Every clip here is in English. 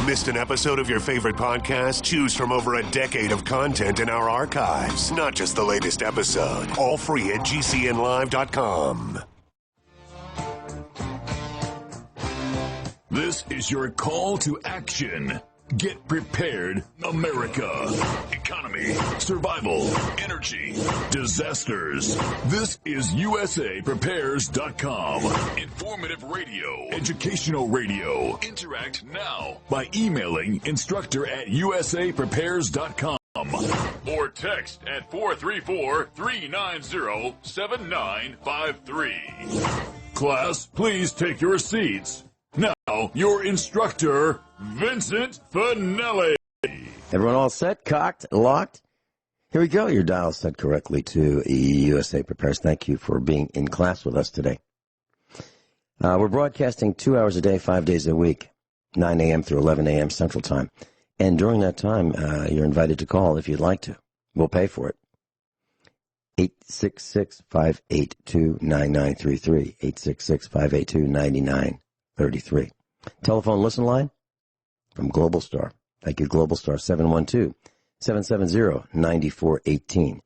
Missed an episode of your favorite podcast? Choose from over a decade of content in our archives, not just the latest episode. All free at GCNlive.com. This is your call to action. Get prepared, America. Economy, survival, energy, disasters. This is USAPrepares.com. Informative radio, educational radio. Interact now by emailing instructor@USAPrepares.com or text at 434-390-7953. Class, please take your seats. Now, your instructor, Vincent Finelli. Everyone all set, cocked, locked? Here we go. Your dial set correctly to USA Prepares. Thank you for being in class with us today. We're broadcasting 2 hours a day, 5 days a week, 9 a.m. through 11 a.m. Central Time. And during that time, you're invited to call if you'd like to. We'll pay for it. 866-582-9933. 866-582-9933. Telephone listen line from Global Star. Thank you, Global Star. 712-770-9418.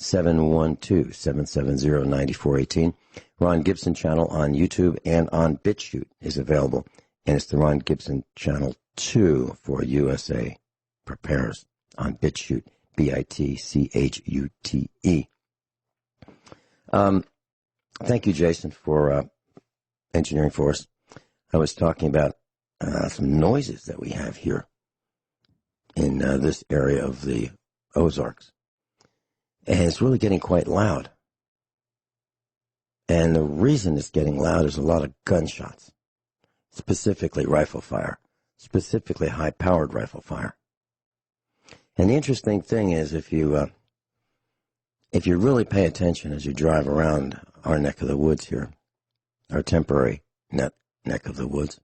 712-770-9418. Ron Gibson channel on YouTube and on BitChute is available. And it's the Ron Gibson channel 2 for USA Prepares on BitChute. BITCHUTE. Thank you, Jason, for engineering for us. I was talking about some noises that we have here in this area of the Ozarks. And it's really getting quite loud. And the reason it's getting loud is a lot of gunshots, specifically rifle fire, specifically high-powered rifle fire. And the interesting thing is if you really pay attention as you drive around our neck of the woods here, our temporary neck of the woods,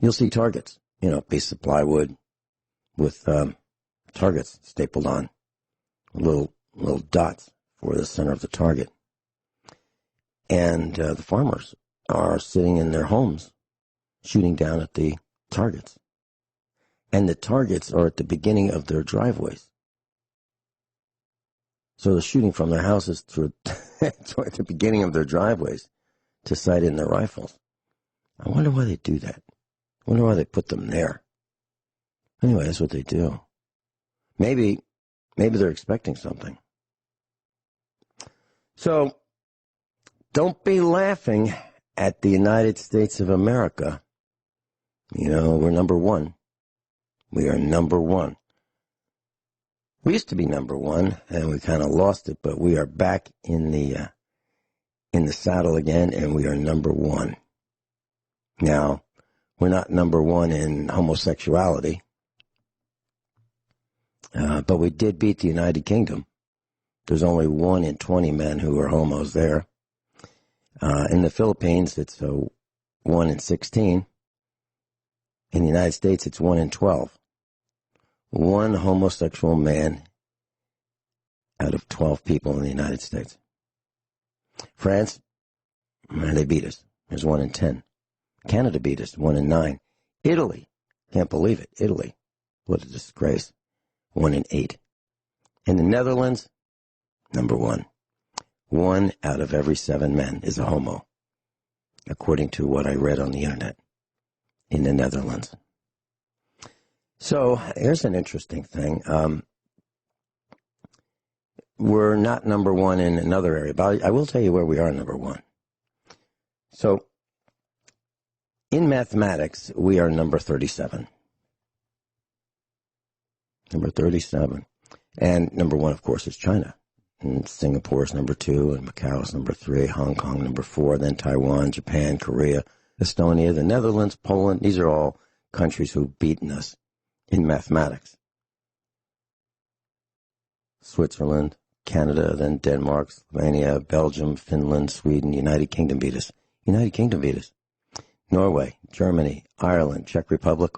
you'll see targets, a piece of plywood with targets stapled on, little dots for the center of the target. And the farmers are sitting in their homes shooting down at the targets. And the targets are at the beginning of their driveways. So they're shooting from their houses toward the beginning of their driveways to sight in their rifles. I wonder why they do that. I wonder why they put them there. Anyway, that's what they do. Maybe they're expecting something. So, don't be laughing at the United States of America. We're number one. We are number one. We used to be number one, and we kind of lost it, but we are back in the saddle again, and we are number one. Now, we're not number one in homosexuality, but we did beat the United Kingdom. There's only 1 in 20 men who are homos there. In the Philippines, it's 1 in 16. In the United States, it's 1 in 12. One homosexual man out of 12 people in the United States. France, they beat us. There's 1 in 10. Canada beat us, 1 in 9. Italy, can't believe it. Italy, what a disgrace. 1 in 8. In the Netherlands, number 1. 1 out of every 7 men is a homo, according to what I read on the internet in the Netherlands. So here's an interesting thing. We're not number 1 in another area, but I will tell you where we are number 1. So in mathematics, we are number 37. Number 37. And number 1, of course, is China. And Singapore is number 2, and Macau is number 3, Hong Kong number 4, then Taiwan, Japan, Korea, Estonia, the Netherlands, Poland. These are all countries who've beaten us in mathematics. Switzerland, Canada, then Denmark, Slovenia, Belgium, Finland, Sweden, United Kingdom beat us. United Kingdom beat us. Norway, Germany, Ireland, Czech Republic,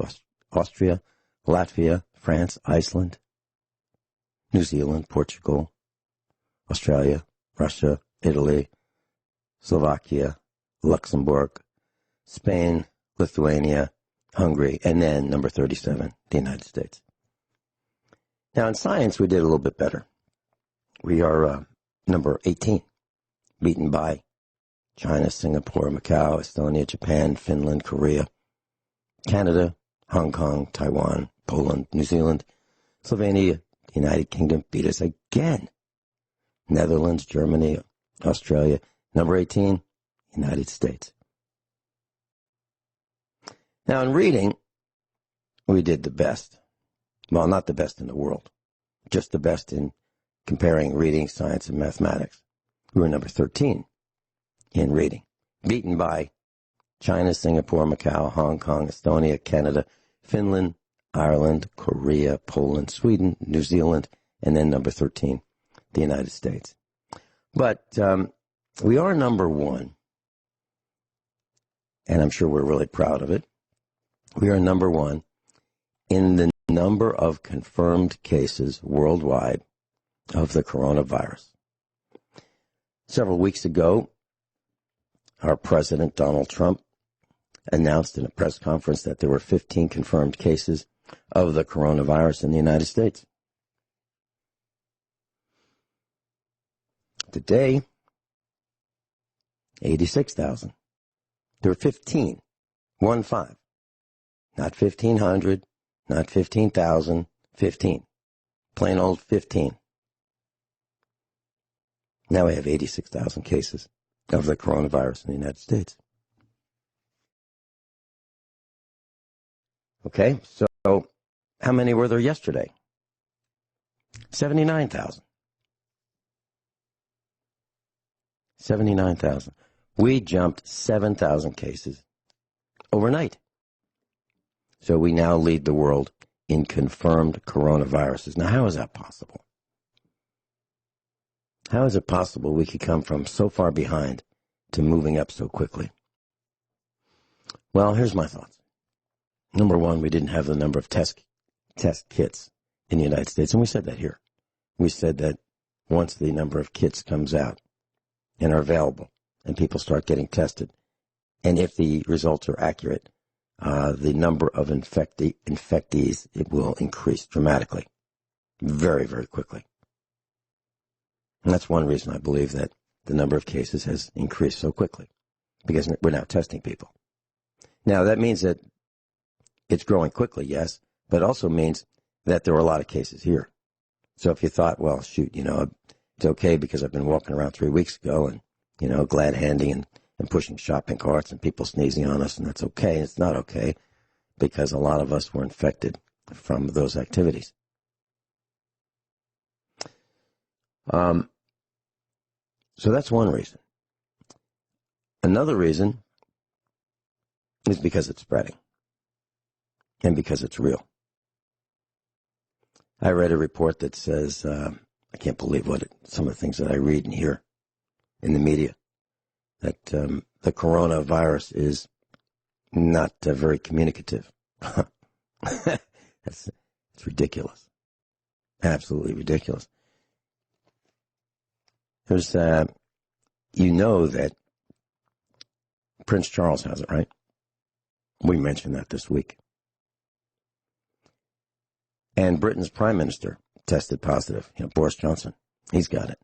Austria, Latvia, France, Iceland, New Zealand, Portugal, Australia, Russia, Italy, Slovakia, Luxembourg, Spain, Lithuania, Hungary, and then number 37, the United States. Now, in science, we did a little bit better. We are number 18, beaten by China, Singapore, Macau, Estonia, Japan, Finland, Korea, Canada, Hong Kong, Taiwan, Poland, New Zealand, Slovenia, the United Kingdom beat us again. Netherlands, Germany, Australia. Number 18, United States. Now, in reading, we did the best. Well, not the best in the world, just the best in comparing reading, science, and mathematics. We were number 13 in reading, beaten by China, Singapore, Macau, Hong Kong, Estonia, Canada, Finland, Ireland, Korea, Poland, Sweden, New Zealand, and then number 13, the United States. But we are number one, and I'm sure we're really proud of it. We are number one in the number of confirmed cases worldwide of the coronavirus. Several weeks ago, our president, Donald Trump, announced in a press conference that there were 15 confirmed cases of the coronavirus in the United States. Today, 86,000. There were 15, 1-5. Not 1,500, not 15,000, 15. Plain old 15. Now we have 86,000 cases of the coronavirus in the United States. Okay, so how many were there yesterday? 79,000. 79,000. We jumped 7,000 cases overnight. So we now lead the world in confirmed coronaviruses. Now, how is that possible? How is it possible we could come from so far behind to moving up so quickly? Well, here's my thoughts. Number one, we didn't have the number of test kits in the United States, and we said that here. We said that once the number of kits comes out and are available and people start getting tested, and if the results are accurate, the number of infectees, it will increase dramatically, very, very quickly. And that's one reason I believe that the number of cases has increased so quickly, because we're now testing people. Now, that means that it's growing quickly, yes, but it also means that there are a lot of cases here. So if you thought, well, shoot, it's okay because I've been walking around 3 weeks ago and, glad handing and pushing shopping carts and people sneezing on us, and that's okay. It's not okay because a lot of us were infected from those activities. So that's one reason. Another reason is because it's spreading and because it's real. I read a report that says, I can't believe some of the things that I read and hear in the media, that the coronavirus is not very communicative. It's ridiculous. Absolutely ridiculous. There's, that Prince Charles has it, right? We mentioned that this week. And Britain's prime minister tested positive, Boris Johnson. He's got it.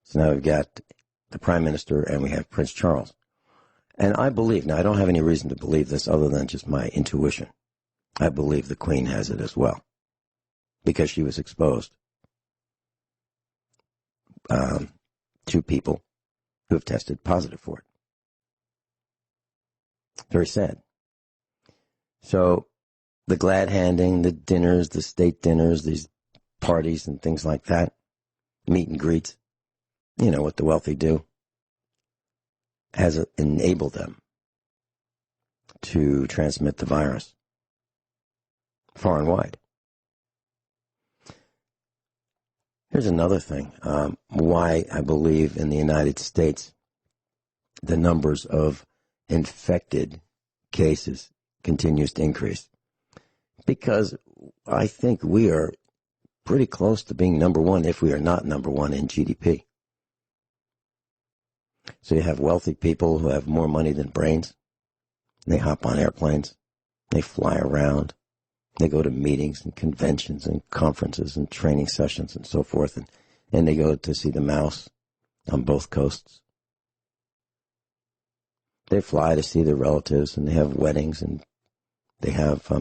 So now we've got the prime minister and we have Prince Charles. And I believe, now I don't have any reason to believe this other than just my intuition. I believe the Queen has it as well, because she was exposed to people who have tested positive for it. Very sad. So the glad handing, the dinners, the state dinners, these parties and things like that, meet and greets, what the wealthy do, has enabled them to transmit the virus far and wide. Here's another thing, why I believe in the United States the numbers of infected cases continues to increase. Because I think we are pretty close to being number one, if we are not number one, in GDP. So you have wealthy people who have more money than brains. They hop on airplanes. They fly around. They go to meetings and conventions and conferences and training sessions and so forth. And they go to see the mouse on both coasts. They fly to see their relatives, and they have weddings, and they have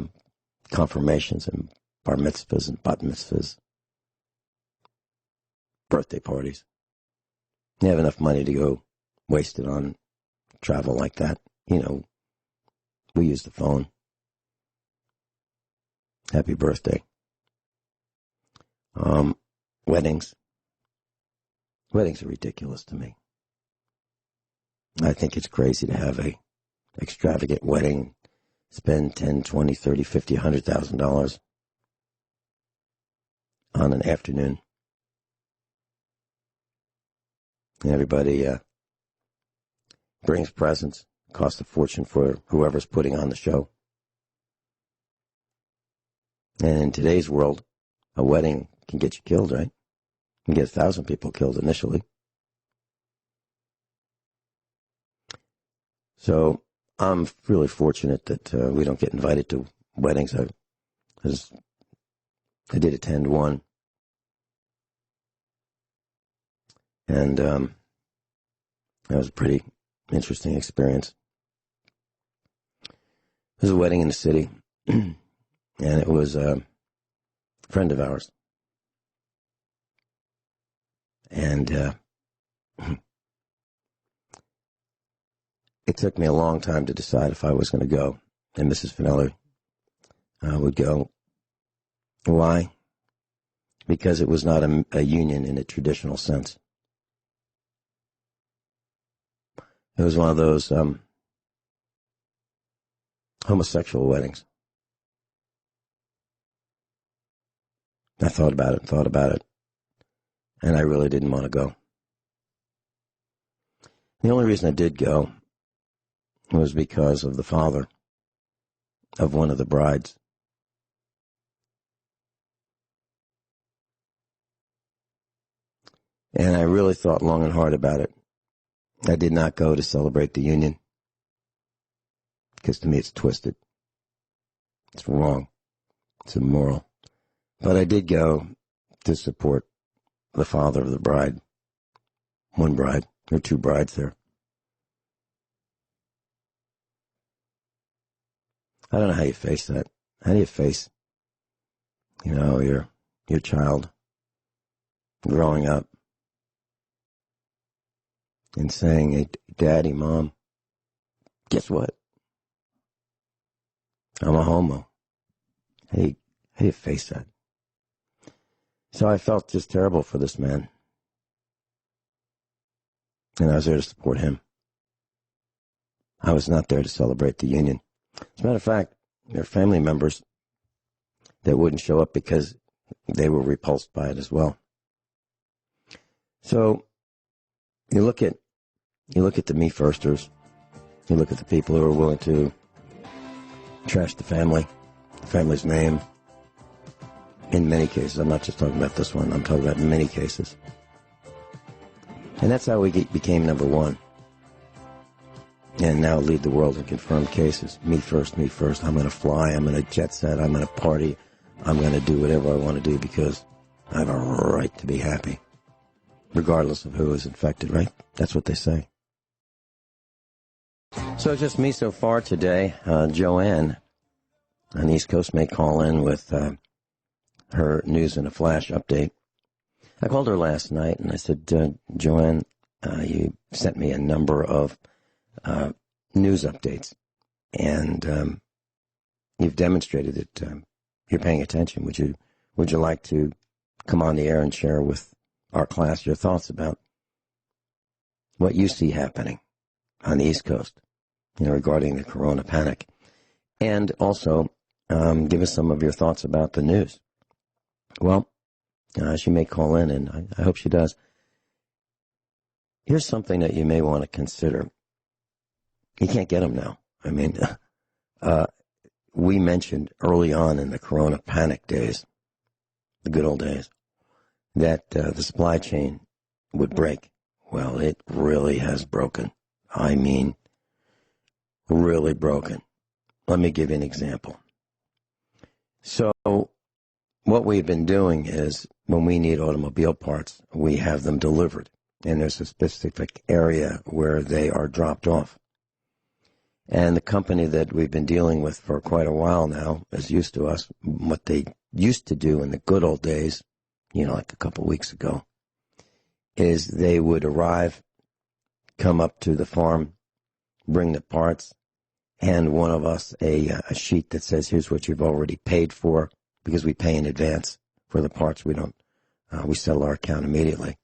confirmations and bar mitzvahs and bat mitzvahs, birthday parties. They have enough money to go waste it on travel like that. You know, we use the phone. Happy birthday. Weddings. Weddings are ridiculous to me. I think it's crazy to have a extravagant wedding, spend $10, $20, $30, $50, $100,000 on an afternoon. And everybody brings presents, costs a fortune for whoever's putting on the show. And in today's world, a wedding can get you killed, right? You can get 1,000 people killed initially. So I'm really fortunate that we don't get invited to weddings. I did attend one. And that was a pretty interesting experience. It was a wedding in the city, and it was a friend of ours. And it took me a long time to decide if I was going to go, and Mrs. Finelli would go. Why? Because it was not a union in a traditional sense. It was one of those homosexual weddings. I thought about it, and I really didn't want to go. The only reason I did go was because of the father of one of the brides. And I really thought long and hard about it. I did not go to celebrate the union, because to me it's twisted. It's wrong. It's immoral. But I did go to support the father of the bride. One bride. There were two brides there. I don't know how you face that. How do you face, your child growing up and saying, "Hey, Daddy, Mom, guess what? I'm a homo." How do you face that? So I felt just terrible for this man. And I was there to support him. I was not there to celebrate the union. As a matter of fact, there are family members that wouldn't show up because they were repulsed by it as well. So you look at the me-firsters. You look at the people who are willing to trash the family's name. In many cases, I'm not just talking about this one, I'm talking about many cases. And that's how we became number one. And now lead the world in confirmed cases. Me first. I'm going to fly. I'm going to jet set. I'm going to party. I'm going to do whatever I want to do because I have a right to be happy, regardless of who is infected, right? That's what they say. So just me so far today. Joanne on the East Coast may call in with her news in a flash update. I called her last night and I said, Joanne, you sent me a number of news updates, and you've demonstrated that you're paying attention. Would you like to come on the air and share with our class your thoughts about what you see happening on the East Coast, regarding the corona panic, and also give us some of your thoughts about the news? Well, she may call in, and I hope she does. Here's something that you may want to consider. You can't get them now. I mean, we mentioned early on in the corona panic days, the good old days, that the supply chain would break. Well, it really has broken. I mean, really broken. let me give you an example. So what we've been doing is when we need automobile parts, we have them delivered. And there's a specific area where they are dropped off. And the company that we've been dealing with for quite a while now is used to us. What they used to do in the good old days, like a couple weeks ago, is they would arrive, come up to the farm, bring the parts, hand one of us a sheet that says, here's what you've already paid for, because we pay in advance for the parts. We don't, we settle our account immediately.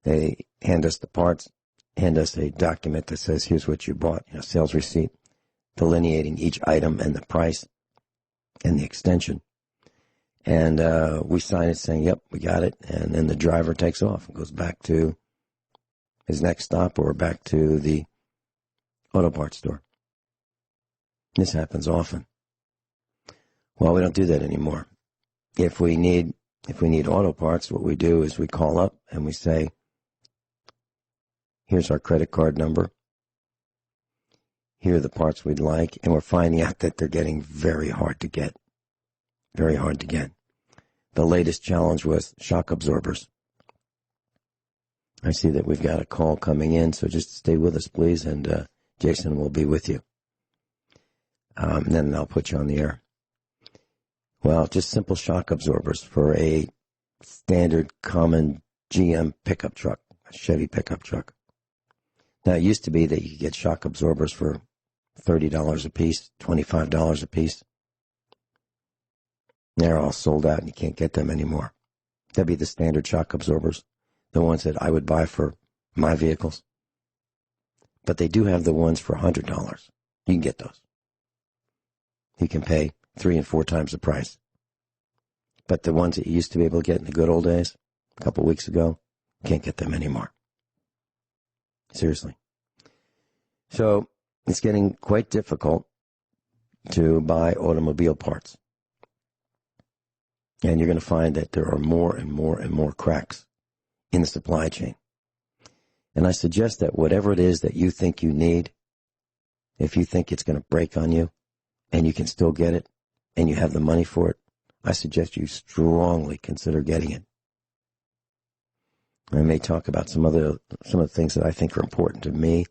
They hand us the parts, hand us a document that says, here's what you bought, sales receipt, delineating each item and the price and the extension. And we sign it saying, yep, we got it. And then the driver takes off and goes back to his next stop or back to the auto parts store. This happens often. Well, we don't do that anymore. If we need auto parts, what we do is we call up and we say, here's our credit card number. Here are the parts we'd like. And we're finding out that they're getting very hard to get. Very hard to get. The latest challenge was shock absorbers. I see that we've got a call coming in, so just stay with us, please, and Jason will be with you. Then I'll put you on the air. Well, just simple shock absorbers for a standard common GM pickup truck, a Chevy pickup truck. Now, it used to be that you could get shock absorbers for $30 a piece, $25 a piece. They're all sold out and you can't get them anymore. That'd be the standard shock absorbers, the ones that I would buy for my vehicles. But they do have the ones for $100. You can get those. You can pay 3 and 4 times the price. But the ones that you used to be able to get in the good old days, a couple of weeks ago, can't get them anymore. Seriously. So it's getting quite difficult to buy automobile parts. And you're going to find that there are more and more and more cracks in the supply chain. And I suggest that whatever it is that you think you need, if you think it's going to break on you and you can still get it and you have the money for it, I suggest you strongly consider getting it. I may talk about some of the things that I think are important to me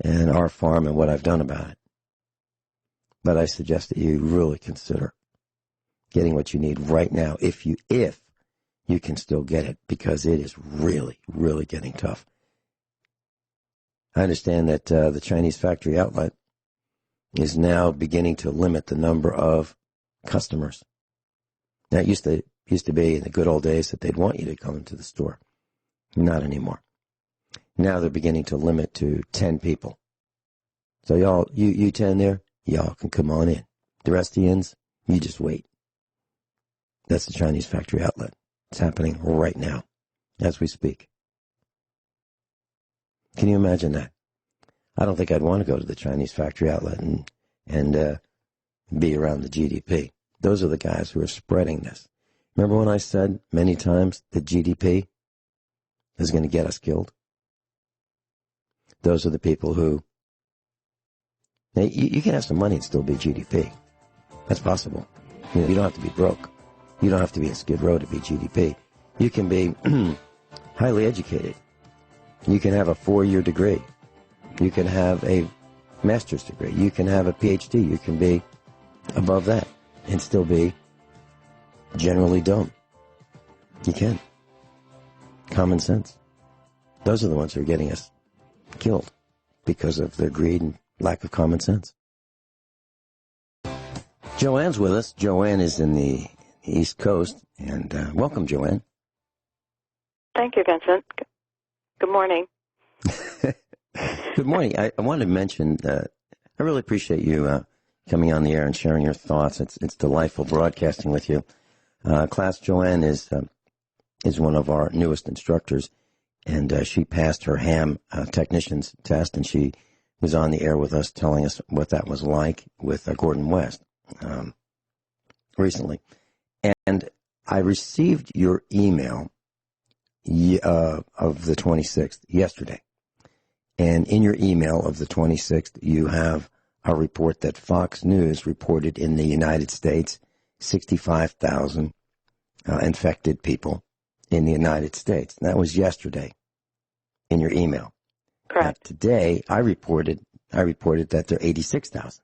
and our farm and what I've done about it. But I suggest that you really consider getting what you need right now, if you can still get it, because it is really, really getting tough. I understand that the Chinese factory outlet is now beginning to limit the number of customers. Now, it used to be in the good old days that they'd want you to come into the store. Not anymore. Now they're beginning to limit to 10 people. So y'all, you 10 there, y'all can come on in. The rest of the ends, you just wait. That's the Chinese factory outlet. It's happening right now, as we speak. Can you imagine that? I don't think I'd want to go to the Chinese factory outlet and be around the GDP. Those are the guys who are spreading this. Remember when I said many times that GDP is going to get us killed? Those are the people who... Now, you can have some money and still be GDP. That's possible. You don't have to be broke. You don't have to be a Skid Row to be GDP. You can be highly educated. You can have a 4-year degree. You can have a master's degree. You can have a PhD. You can be above that and still be generally dumb. You can. Common sense. Those are the ones who are getting us killed because of their greed and lack of common sense. Joanne's with us. Joanne is in the East Coast, and welcome, Joanne. Thank you, Vincent. Good morning. Good morning. I wanted to mention that I really appreciate you coming on the air and sharing your thoughts. It's delightful broadcasting with you. Class Joanne is one of our newest instructors, and she passed her ham technician's test, and she was on the air with us telling us what that was like with Gordon West recently. And I received your email of the 26th, yesterday. And in your email of the 26th, you have a report that Fox News reported in the United States 65,000 infected people in the United States. And that was yesterday in your email. Correct. Today, I reported that there are 86,000.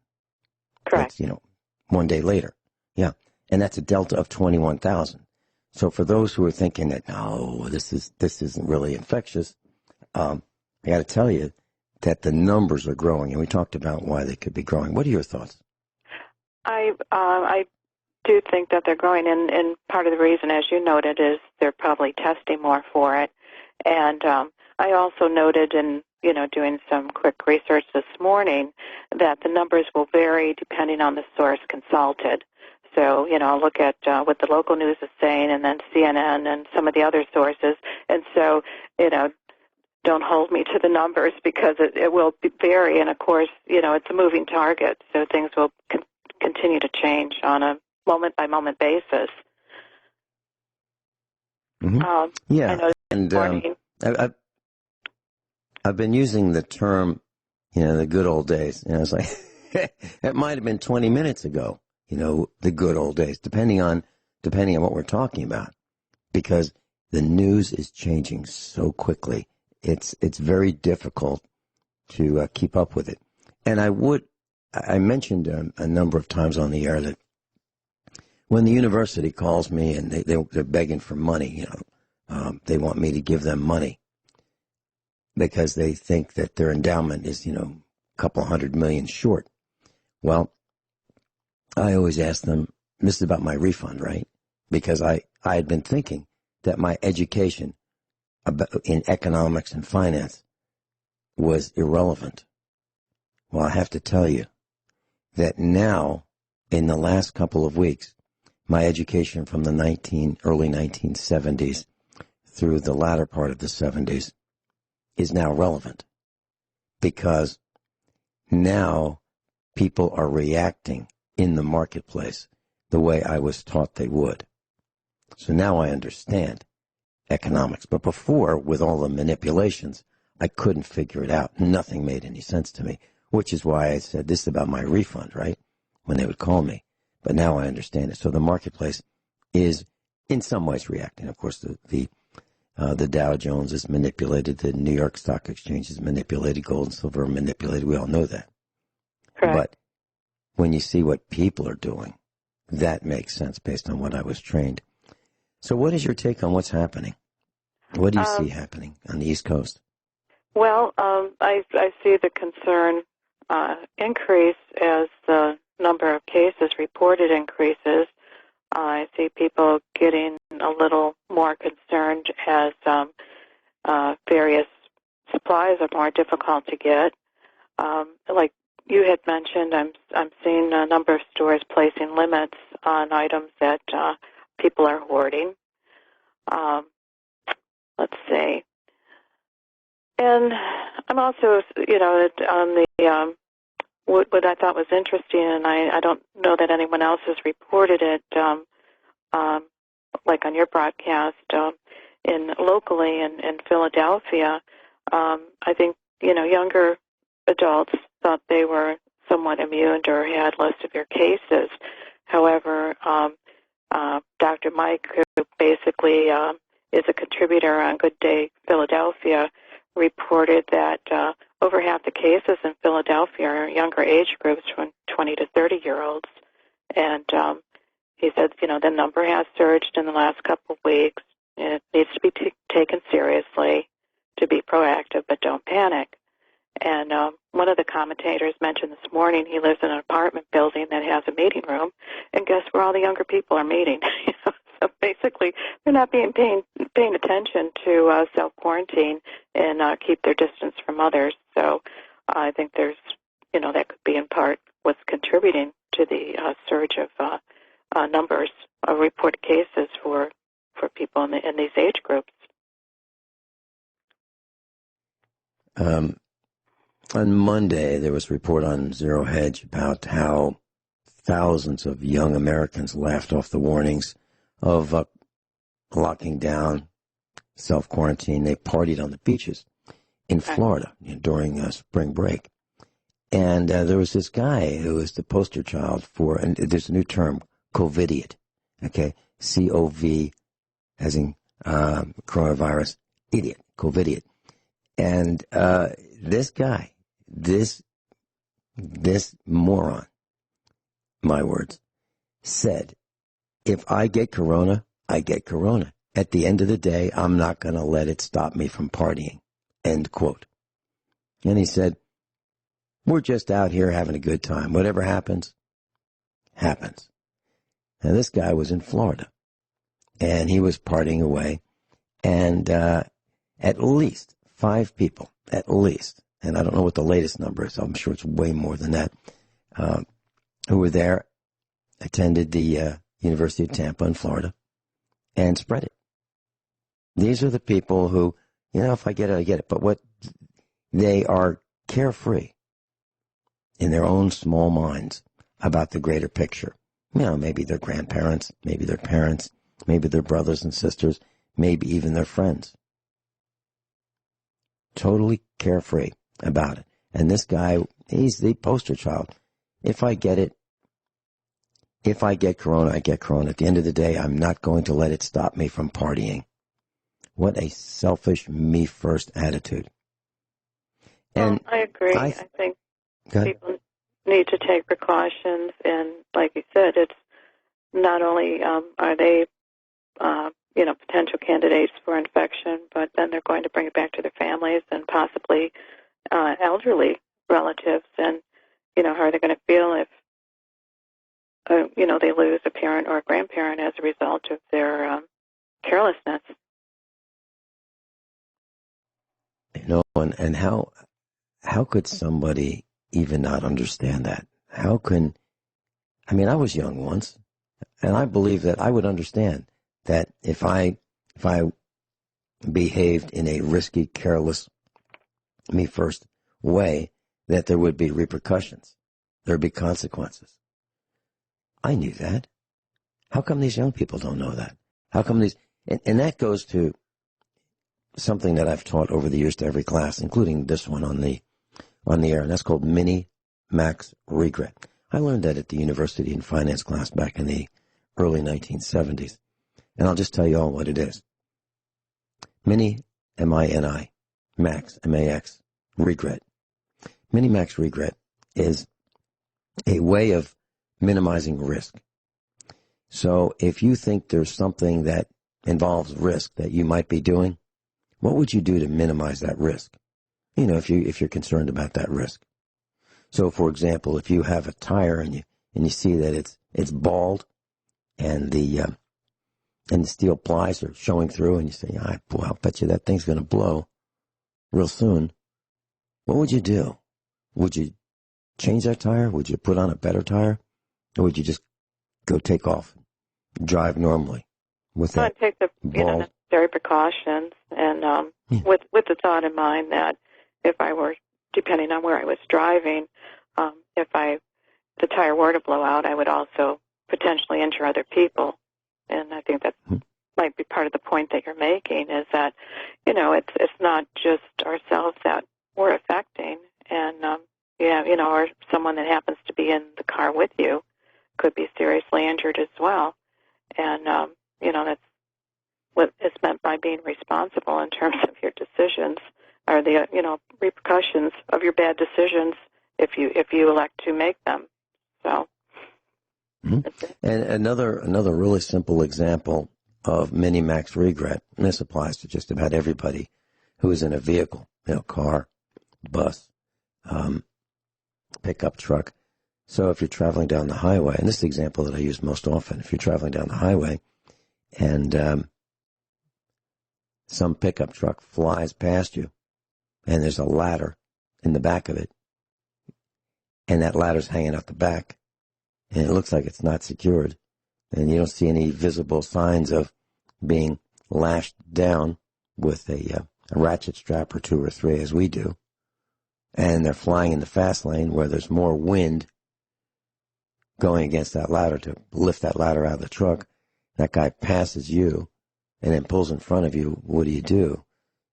Correct. That's, 1 day later. Yeah. And that's a delta of 21,000. So for those who are thinking that, no, this isn't really infectious, I got to tell you that the numbers are growing, and we talked about why they could be growing. What are your thoughts? I do think that they're growing, and part of the reason, as you noted, is they're probably testing more for it. And I also noted in doing some quick research this morning that the numbers will vary depending on the source consulted. So, look at what the local news is saying, and then CNN and some of the other sources. And so, don't hold me to the numbers because it will vary. And, of course, it's a moving target, so things will continue to change on a moment-by-moment basis. Mm-hmm. Yeah, I know and I've been using the term, the good old days. It's like, it might have been 20 minutes ago, the good old days, depending on what we're talking about, because the news is changing so quickly. It's very difficult to keep up with it. And I mentioned a number of times on the air that when the university calls me and they're begging for money, they want me to give them money because they think that their endowment is, a couple $100 million short. Well, I always ask them, this is about my refund, right? Because I had been thinking that my education in economics and finance was irrelevant. Well, I have to tell you that now, in the last couple of weeks, my education from the early 1970s through the latter part of the 70s is now relevant, because now people are reacting in the marketplace the way I was taught they would. So now I understand economics. But before, with all the manipulations, I couldn't figure it out. Nothing made any sense to me, which is why I said this is about my refund, right, when they would call me. But now I understand it. So the marketplace is in some ways reacting. Of course, the Dow Jones is manipulated. The New York Stock Exchange is manipulated. Gold and silver are manipulated. We all know that. Correct. But when you see what people are doing, that makes sense based on what I was trained. So what is your take on what's happening? What do you see happening on the East Coast? Well, I see the concern increase as the number of cases reported increases. I see people getting a little more concerned as various supplies are more difficult to get. Like you had mentioned, I'm seeing a number of stores placing limits on items that people are hoarding. Let's see. And I'm also, on the what I thought was interesting, and I don't know that anyone else has reported it, like on your broadcast, locally in Philadelphia, I think, younger adults thought they were somewhat immune or had less severe cases. However, Dr. Mike, who basically is a contributor on Good Day Philadelphia, reported that over half the cases in Philadelphia are younger age groups from 20 to 30-year-olds. And he said, the number has surged in the last couple of weeks. It needs to be taken seriously, to be proactive, but don't panic. And one of the commentators mentioned this morning he lives in an apartment building that has a meeting room, and guess where all the younger people are meeting? So basically, they're not paying attention to self-quarantine and keep their distance from others. So I think there's, that could be in part what's contributing to the surge of numbers of reported cases for people in these age groups. On Monday, there was a report on Zero Hedge about how thousands of young Americans laughed off the warnings of locking down, self-quarantine. They partied on the beaches in Florida during spring break. And there was this guy who was the poster child for, and there's a new term, COVIDiot. Okay, C-O-V, as in coronavirus, idiot, COVIDiot. And this guy, this moron, my words, said, if I get corona, I get corona. At the end of the day, I'm not going to let it stop me from partying. End quote. And he said, we're just out here having a good time. Whatever happens, happens. Now, this guy was in Florida, and he was partying away, and at least 5 people, at least, and I don't know what the latest number is, I'm sure it's way more than that, who were there, attended the University of Tampa in Florida, and spread it. These are the people who, if I get it, I get it. But what they are carefree in their own small minds about the greater picture. Maybe their grandparents, maybe their parents, maybe their brothers and sisters, maybe even their friends. Totally carefree about it. And this guy, he's the poster child. If I get it, if I get corona, I get corona. At the end of the day, I'm not going to let it stop me from partying. What a selfish, me-first attitude. And I agree. I think people need to take precautions, and like you said, it's not only are they, potential candidates for infection, but then they're going to bring it back to their families and possibly elderly relatives, and how are they going to feel if they lose a parent or a grandparent as a result of their carelessness. And how could somebody even not understand that? I was young once, and I believe that I would understand that if I behaved in a risky, careless, me-first way, that there would be repercussions. There would be consequences. I knew that. How come these young people don't know that? How come these... And that goes to something that I've taught over the years to every class, including this one on the air, and that's called mini-max regret. I learned that at the university in finance class back in the early 1970s. And I'll just tell you all what it is. Mini, M-I-N-I, max, M-A-X, regret. Mini-max regret is a way of minimizing risk. So if you think there's something that involves risk that you might be doing, what would you do to minimize that risk? If you're concerned about that risk. So, for example, if you have a tire and you see that it's bald and the steel plies are showing through, and you say, I'll bet you that thing's going to blow real soon. What would you do? Would you change that tire? Would you put on a better tire? Or would you just go take off, drive normally with that? I'd take the necessary precautions, and with the thought in mind that if I were, depending on where I was driving, if the tire were to blow out, I would also potentially injure other people. And I think that might be part of the point that you're making, is that, it's not just ourselves that we're affecting, and or someone that happens to be in the car with you could be seriously injured as well. And that's what is meant by being responsible in terms of your decisions, are the repercussions of your bad decisions if you elect to make them. So, and another really simple example of mini-max regret, and this applies to just about everybody who is in a vehicle, car, bus, pickup truck. So if you're traveling down the highway, and this is the example that I use most often, if you're traveling down the highway and some pickup truck flies past you, and there's a ladder in the back of it, and that ladder's hanging out the back, and it looks like it's not secured, and you don't see any visible signs of being lashed down with a ratchet strap or 2 or 3 as we do, and they're flying in the fast lane where there's more wind going against that ladder to lift that ladder out of the truck. That guy passes you and then pulls in front of you. What do?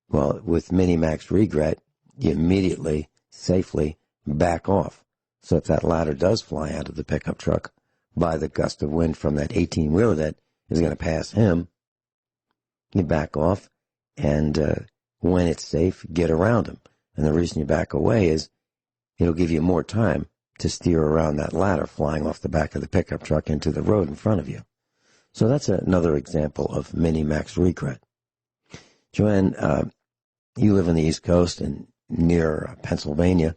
Well, with mini-max regret, you immediately, safely back off. So if that ladder does fly out of the pickup truck by the gust of wind from that 18-wheeler that is going to pass him, you back off, and when it's safe, get around him. And the reason you back away is it'll give you more time to steer around that ladder flying off the back of the pickup truck into the road in front of you. So that's another example of mini-max regret. Joanne, you live on the East Coast and near Pennsylvania.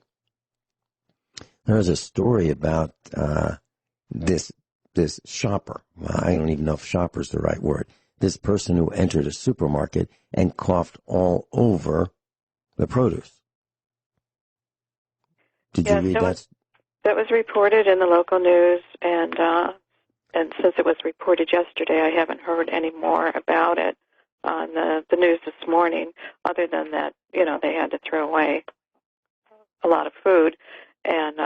There's a story about this shopper. Well, I don't even know if shopper is the right word. This person who entered a supermarket and coughed all over the produce. Did you read that? That was reported in the local news, and since it was reported yesterday, I haven't heard any more about it on the news this morning, other than that, they had to throw away a lot of food. And,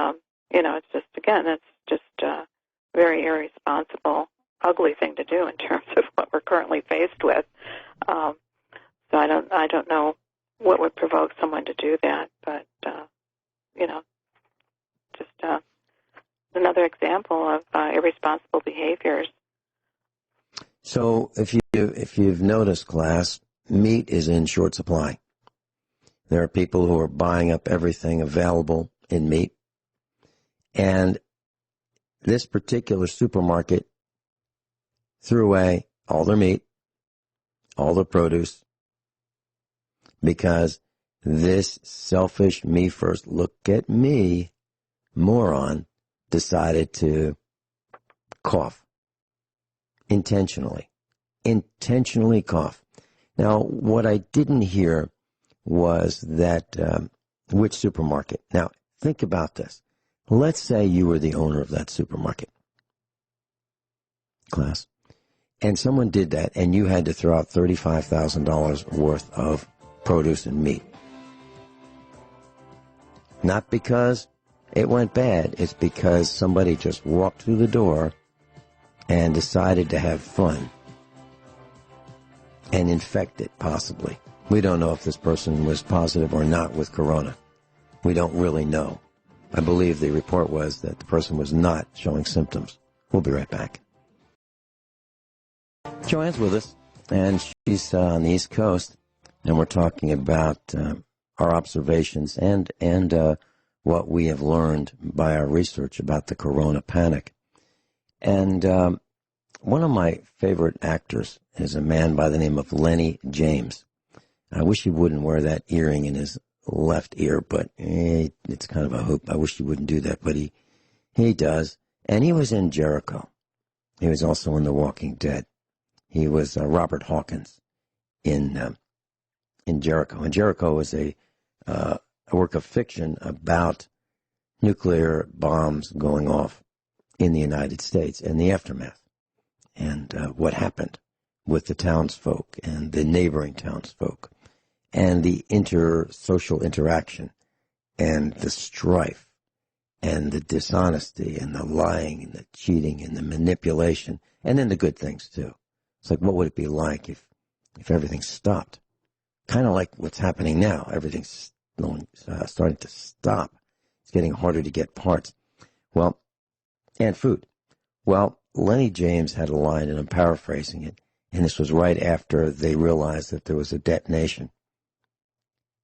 it's just a very irresponsible, ugly thing to do in terms of what we're currently faced with. So I don't know what would provoke someone to do that, but, just another example of irresponsible behaviors. So if you've noticed, class, meat is in short supply. There are people who are buying up everything available in meat. And this particular supermarket threw away all their meat, all their produce, because this selfish me first, look at me, moron decided to cough intentionally cough. Now, what I didn't hear was that which supermarket. Now, think about this. Let's say you were the owner of that supermarket, class, and someone did that, and you had to throw out $35,000 worth of produce and meat. Not because it went bad, it's because somebody just walked through the door and decided to have fun and infect it, possibly. We don't know if this person was positive or not with corona. We don't really know. I believe the report was that the person was not showing symptoms. We'll be right back. Joanne's with us, and she's on the East Coast, and we're talking about our observations and what we have learned by our research about the corona panic. And one of my favorite actors is a man by the name of Lenny James. I wish he wouldn't wear that earring in his left ear, but it's kind of a hoop. I wish he wouldn't do that, but he does. And he was in Jericho. He was also in The Walking Dead. He was Robert Hawkins in Jericho. And Jericho is a work of fiction about nuclear bombs going off in the United States and the aftermath, and what happened with the townsfolk and the neighboring townsfolk, and the social interaction, and the strife, and the dishonesty, and the lying, and the cheating, and the manipulation, and then the good things too. It's like, what would it be like if everything stopped? Kind of like what's happening now. Everything's starting to stop. It's getting harder to get parts. Well, and food. Well, Lenny James had a line, and I'm paraphrasing it, and this was right after they realized that there was a detonation.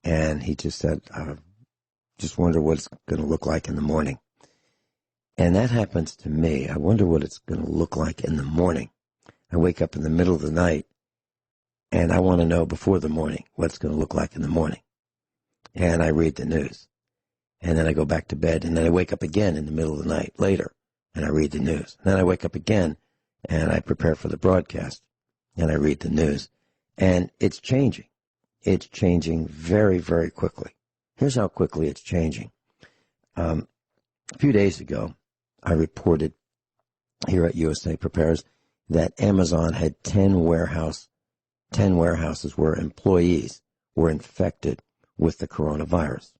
And he just said, just wonder what it's going to look like in the morning. And that happens to me. I wonder what it's going to look like in the morning. I wake up in the middle of the night, and I want to know before the morning what it's going to look like in the morning. And I read the news. And then I go back to bed, and then I wake up again in the middle of the night later, and I read the news. And then I wake up again, and I prepare for the broadcast, and I read the news. And it's changing. It's changing very, very quickly. Here's how quickly it's changing. A few days ago, I reported here at USA Prepares that Amazon had 10 warehouses where employees were infected with the coronavirus.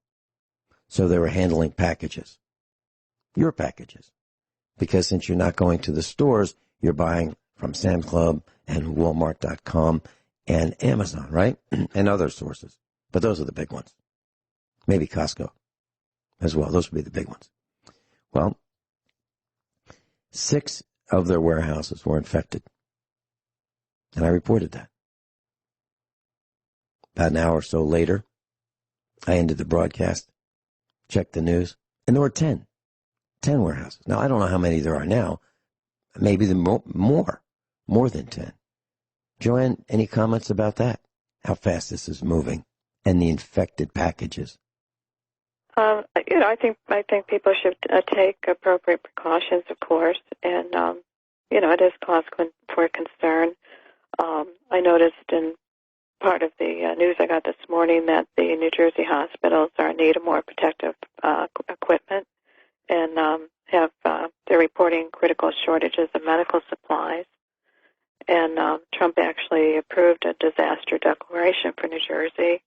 So they were handling packages, your packages, because since you're not going to the stores, you're buying from Sam's Club and Walmart.com and Amazon, right? And other sources. But those are the big ones. Maybe Costco. as well. Those would be the big ones. Well, 6 of their warehouses were infected. And I reported that. About an hour or so later, I ended the broadcast, checked the news, and there were 10 warehouses. Now, I don't know how many there are now. Maybe more than 10. Joanne, any comments about that? How fast this is moving and the infected packages? I think people should take appropriate precautions, of course, and it is cause for concern. I noticed in part of the news I got this morning that the New Jersey hospitals are in need of more protective equipment, and they're reporting critical shortages of medical supplies. And Trump actually approved a disaster declaration for New Jersey.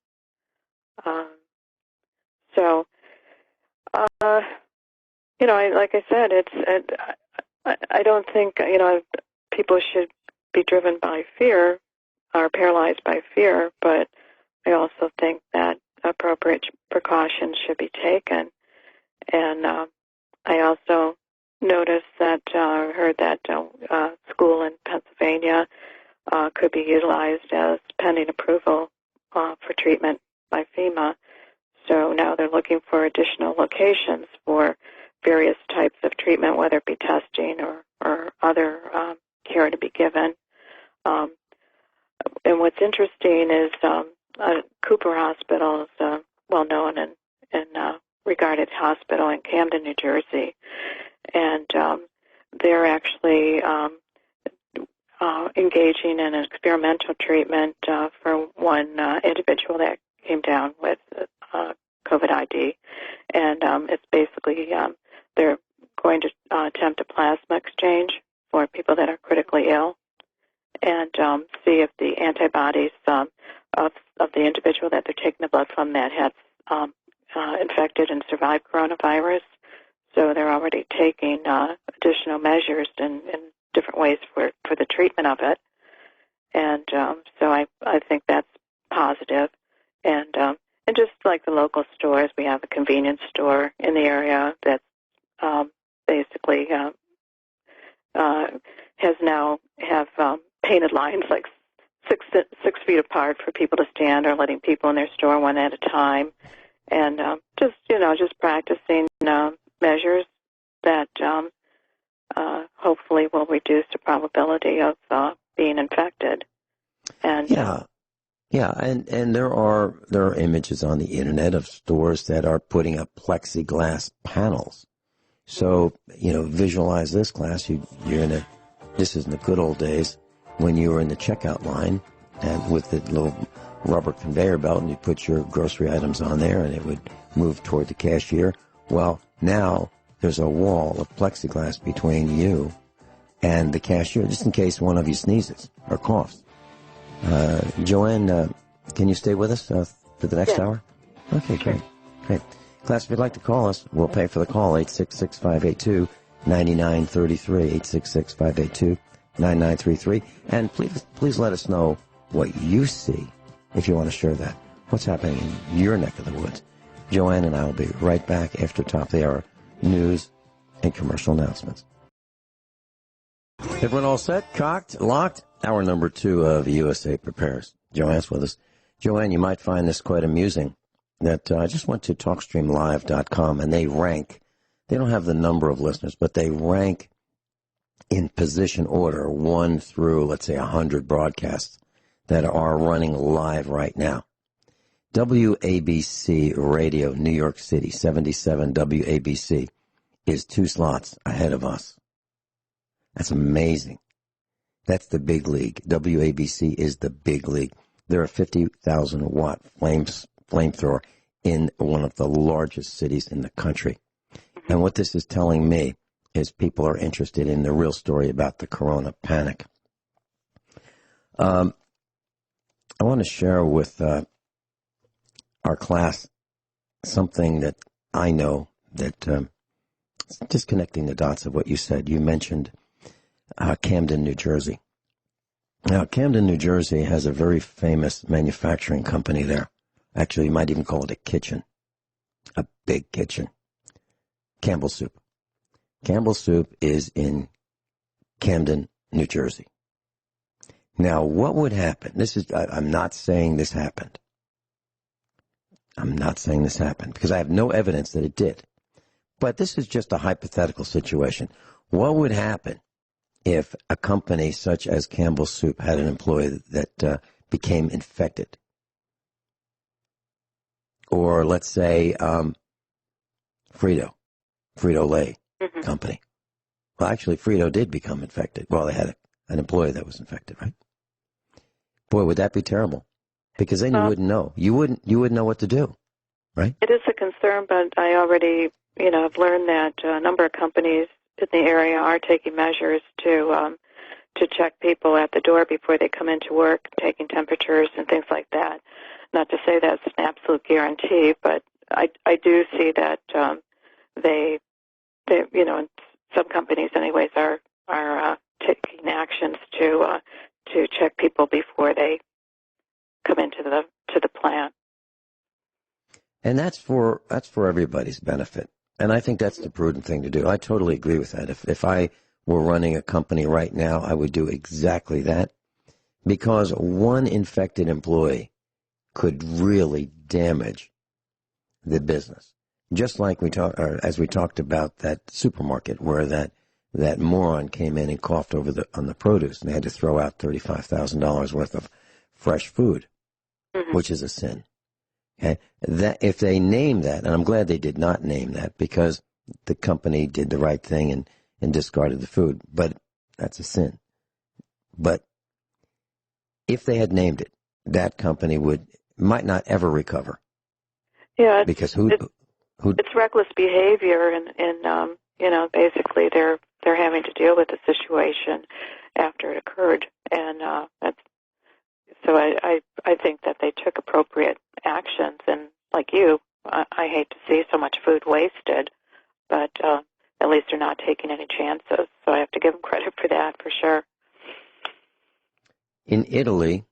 Like I said, I don't think people should be driven by fear or paralyzed by fear, but I also think that appropriate precautions should be taken. And I also noticed that, heard that school in Pennsylvania could be utilized as pending approval for treatment by FEMA. So now they're looking for additional locations for various types of treatment, whether it be testing or other care to be given. And what's interesting is Cooper Hospital is a well-known and regarded hospital in Camden, New Jersey. And they're actually engaging in an experimental treatment for one individual that came down with COVID ID. And it's basically they're going to attempt a plasma exchange for people that are critically ill and see if the antibodies of the individual that they're taking the blood from that has infected and survived coronavirus. So they're already taking additional measures in different ways for the treatment of it. And so I think that's positive. And just like the local stores, we have a convenience store in the area that basically have painted lines like 6 feet apart for people to stand, or letting people in their store one at a time. And just practicing measures that hopefully will reduce the probability of being infected. And and there are images on the internet of stores that are putting up plexiglass panels. So visualize this, class. This is in the good old days when you were in the checkout line and with the little rubber conveyor belt, and you put your grocery items on there, and it would move toward the cashier. Well, now there's a wall of plexiglass between you and the cashier, just in case one of you sneezes or coughs. Joanne, can you stay with us for the next hour? Okay, great. Class, if you'd like to call us, we'll pay for the call, 866-582-9933, 866-582-9933. And please let us know what you see, if you want to share that. What's happening in your neck of the woods? Joanne and I will be right back after top of the hour news and commercial announcements. Everyone all set? Cocked? Locked? Hour number 2 of USA Prepares. Joanne's with us. Joanne, you might find this quite amusing. That I just went to TalkStreamLive.com, and they don't have the number of listeners, but they rank in position order 1 through, let's say, 100 broadcasts that are running live right now. WABC Radio, New York City, 77 WABC, is 2 slots ahead of us. That's amazing. That's the big league. WABC is the big league. They're a 50,000-watt flamethrower in one of the largest cities in the country. And what this is telling me is people are interested in the real story about the corona panic. I want to share with our class something that I know that just connecting the dots of what you said. You mentioned Camden, New Jersey. Now, Camden, New Jersey has a very famous manufacturing company there. Actually, you might even call it a kitchen, a big kitchen. Campbell's Soup. Campbell's Soup is in Camden, New Jersey. Now, what would happen? I'm not saying this happened. I'm not saying this happened because I have no evidence that it did. But this is just a hypothetical situation. What would happen if a company such as Campbell's Soup had an employee that became infected? Or let's say Frito-Lay company. Well, actually, Frito did become infected. Well, they had an employee that was infected, right? Boy, would that be terrible. Because then you wouldn't know. You wouldn't know what to do, right? It is a concern, but I already, have learned that a number of companies in the area are taking measures to check people at the door before they come into work, taking temperatures and things like that. Not to say that's an absolute guarantee, but I do see that they and some companies, anyways, are taking actions to check people before they come into the plant. And that's for everybody's benefit. And I think that's the prudent thing to do. I totally agree with that. If I were running a company right now, I would do exactly that, because one infected employee could really damage the business. Just like as we talked about that supermarket where that moron came in and coughed on the produce, and they had to throw out $35,000 worth of fresh food, which is a sin. Okay? That if they name that, and I'm glad they did not name that because the company did the right thing and discarded the food, but that's a sin. But if they had named it, that company might not ever recover. Yeah, because it's reckless behavior, and basically they're having to deal with the situation after it occurred, and so I think that they took appropriate actions, and like you, I hate to see so much food wasted, but at least they're not taking any chances, so I have to give them credit for that, for sure. In Italy,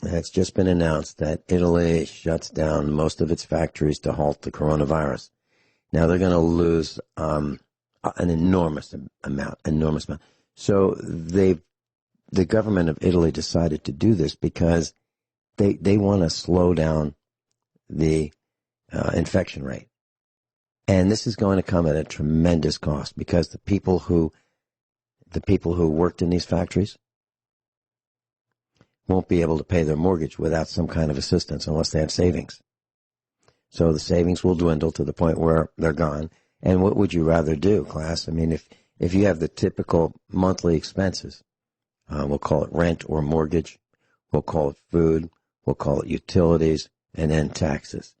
it's just been announced that Italy shuts down most of its factories to halt the coronavirus. Now they're going to lose an enormous amount. So the government of Italy decided to do this because they want to slow down the infection rate. And this is going to come at a tremendous cost because the people who worked in these factories won't be able to pay their mortgage without some kind of assistance unless they have savings. So the savings will dwindle to the point where they're gone. And what would you rather do, class? I mean, if you have the typical monthly expenses, we'll call it rent or mortgage, we'll call it food, we'll call it utilities, and then taxes.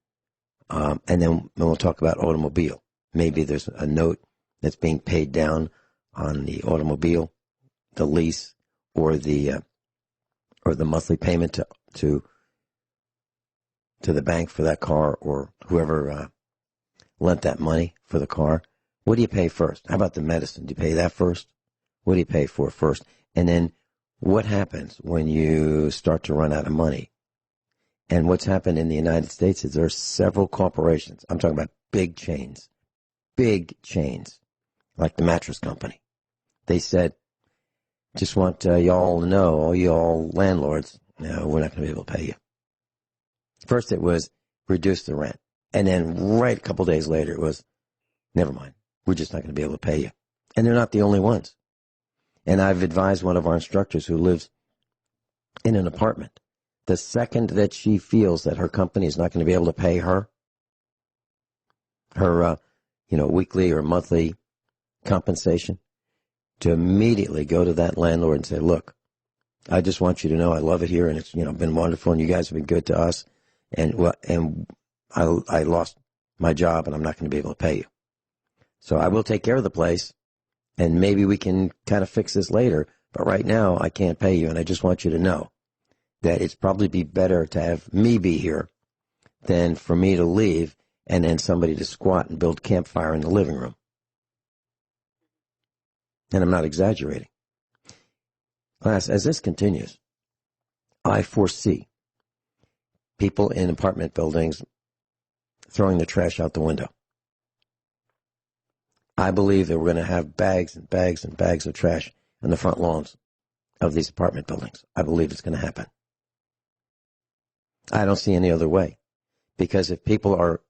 And then we'll talk about automobile. Maybe there's a note that's being paid down on the automobile, the lease, or the monthly payment to the bank for that car, or whoever lent that money for the car. What do you pay first? How about the medicine? Do you pay that first? What do you pay for first? And then what happens when you start to run out of money? And what's happened in the United States is there are several corporations. I'm talking about big chains, like the mattress company. They said, just want y'all to know, all y'all landlords, no, we're not going to be able to pay you. First it was reduce the rent. And then right a couple days later it was, never mind, we're just not going to be able to pay you. And they're not the only ones. And I've advised one of our instructors who lives in an apartment, the second that she feels that her company is not going to be able to pay her weekly or monthly compensation, to immediately go to that landlord and say, look, I just want you to know I love it here, and it's been wonderful, and you guys have been good to us, and I lost my job, and I'm not going to be able to pay you. So I will take care of the place, and maybe we can kind of fix this later, but right now I can't pay you, and I just want you to know that it's probably be better to have me be here than for me to leave and then somebody to squat and build campfire in the living room. And I'm not exaggerating. Class, as this continues, I foresee people in apartment buildings throwing the trash out the window. I believe that we're going to have bags and bags and bags of trash in the front lawns of these apartment buildings. I believe it's going to happen. I don't see any other way. Because if people are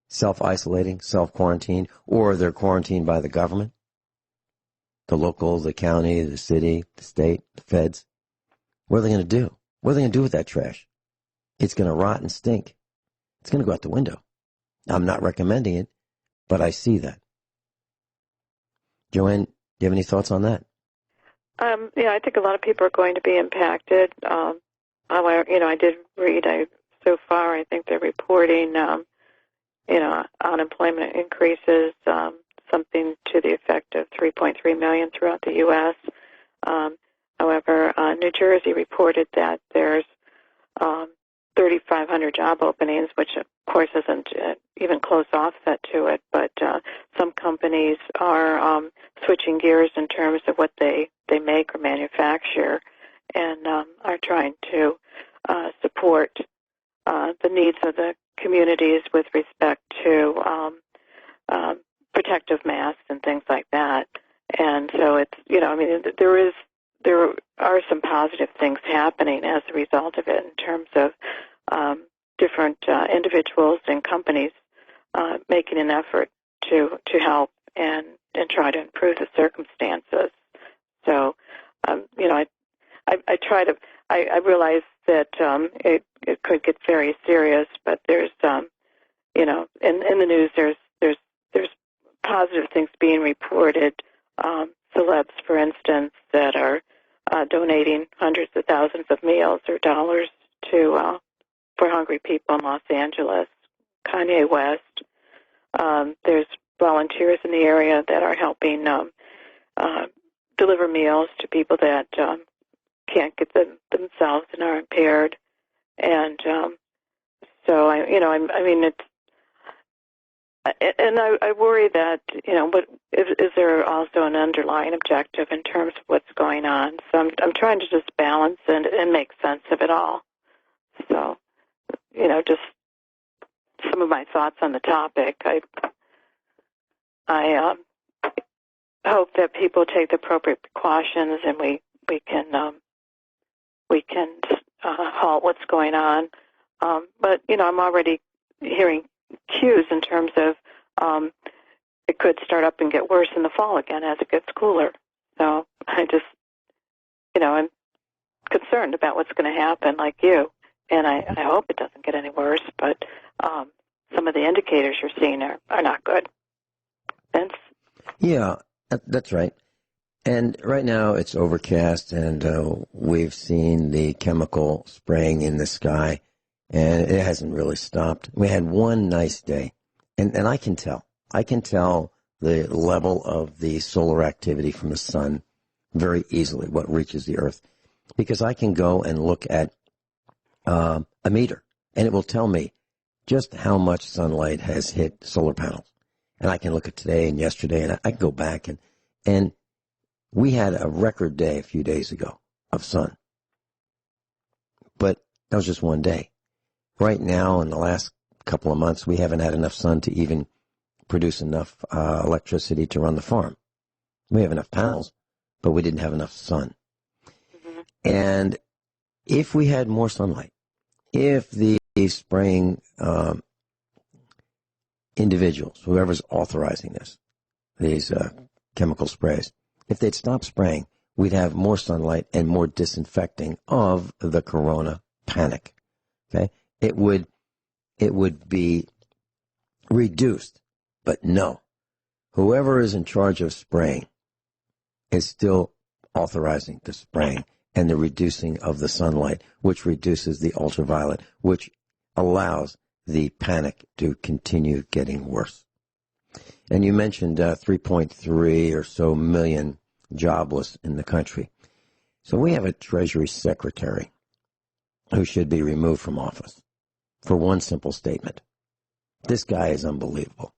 self-isolating, self-quarantined, or they're quarantined by the government, the local, the county, the city, the state, the feds, what are they going to do? What are they going to do with that trash? It's going to rot and stink. It's going to go out the window. I'm not recommending it, but I see that. Joanne, do you have any thoughts on that? Yeah, I think a lot of people are going to be impacted. However, I did read, so far, I think they're reporting, unemployment increases, something to the effect of 3.3 million throughout the U.S. However, New Jersey reported that there's 3,500 job openings, which of course isn't even close offset to it, but some companies are switching gears in terms of what they make or manufacture and are trying to support the needs of the communities with respect to protective masks and things like that. And so it's, there are some positive things happening as a result of it in terms of different individuals and companies making an effort to help and try to improve the circumstances. So, I realize that it could get very serious, but there's, in the news there's positive things being reported. Celebs, for instance, that are donating hundreds of thousands of meals or dollars to for hungry people in Los Angeles. Kanye West. There's volunteers in the area that are helping deliver meals to people that can't get them themselves and are impaired. And so I worry that, but is there also an underlying objective in terms of what's going on? So I'm trying to just balance and make sense of it all. So, just some of my thoughts on the topic. I hope that people take the appropriate precautions and we can halt what's going on. But I'm already hearing cues in terms of it could start up and get worse in the fall again as it gets cooler. So I just, I'm concerned about what's going to happen, like you, and I hope it doesn't get any worse. But some of the indicators you're seeing are not good. Vince? Yeah, that's right. And right now it's overcast, and we've seen the chemical spraying in the sky, and it hasn't really stopped. We had one nice day, and I can tell the level of the solar activity from the sun very easily, what reaches the earth, because I can go and look at a meter, and it will tell me just how much sunlight has hit solar panels. And I can look at today and yesterday, and I can go back, and we had a record day a few days ago of sun. But that was just one day. Right now, in the last couple of months, we haven't had enough sun to even produce enough electricity to run the farm. We have enough panels, but we didn't have enough sun. Mm-hmm. And if we had more sunlight, if the spraying individuals, whoever's authorizing these chemical sprays, if they'd stop spraying, we'd have more sunlight and more disinfecting of the corona panic. Okay? It would be reduced, but no. Whoever is in charge of spraying is still authorizing the spraying and the reducing of the sunlight, which reduces the ultraviolet, which allows the panic to continue getting worse. And you mentioned 3.3 or so million jobless in the country. So we have a Treasury Secretary who should be removed from office for one simple statement. This guy is unbelievable.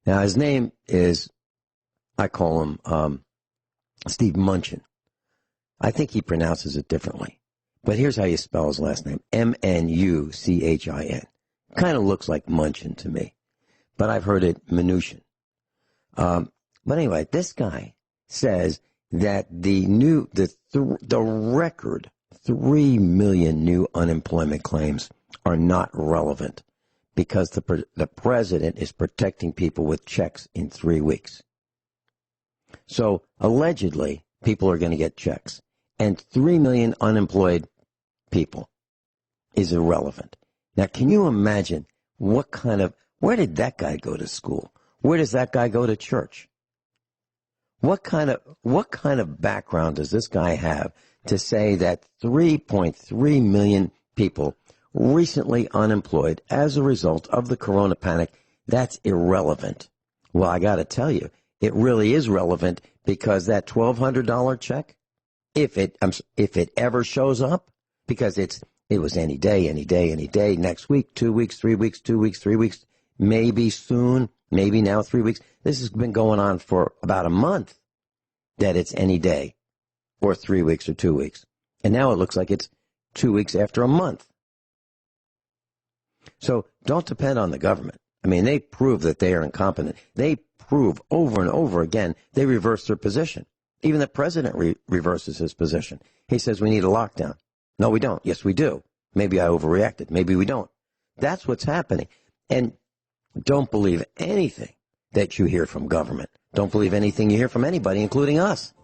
Now, his name is, I call him Steve Munchin. I think he pronounces it differently. But here's how you spell his last name, Mnuchin. Kind of looks like Munchin to me, but I've heard it Mnuchin. But anyway, this guy says that the record 3 million new unemployment claims are not relevant because the president is protecting people with checks in 3 weeks. So allegedly, people are going to get checks. And 3 million unemployed people is irrelevant. Now, can you imagine where did that guy go to school? Where does that guy go to church? What kind of background does this guy have to say that 3.3 million people recently unemployed as a result of the corona panic? That's irrelevant. Well, I got to tell you, it really is relevant because that $1,200 check, if it ever shows up, because it was any day, next week, 2 weeks, 3 weeks, 2 weeks, 3 weeks, maybe soon, maybe now 3 weeks. This has been going on for about a month that it's any day or 3 weeks or 2 weeks. And now it looks like it's 2 weeks after a month. So don't depend on the government. I mean, they prove that they are incompetent. They prove over and over again they reverse their position. Even the president reverses his position. He says we need a lockdown. No, we don't. Yes, we do. Maybe I overreacted. Maybe we don't. That's what's happening. And don't believe anything that you hear from government. Don't believe anything you hear from anybody, including us.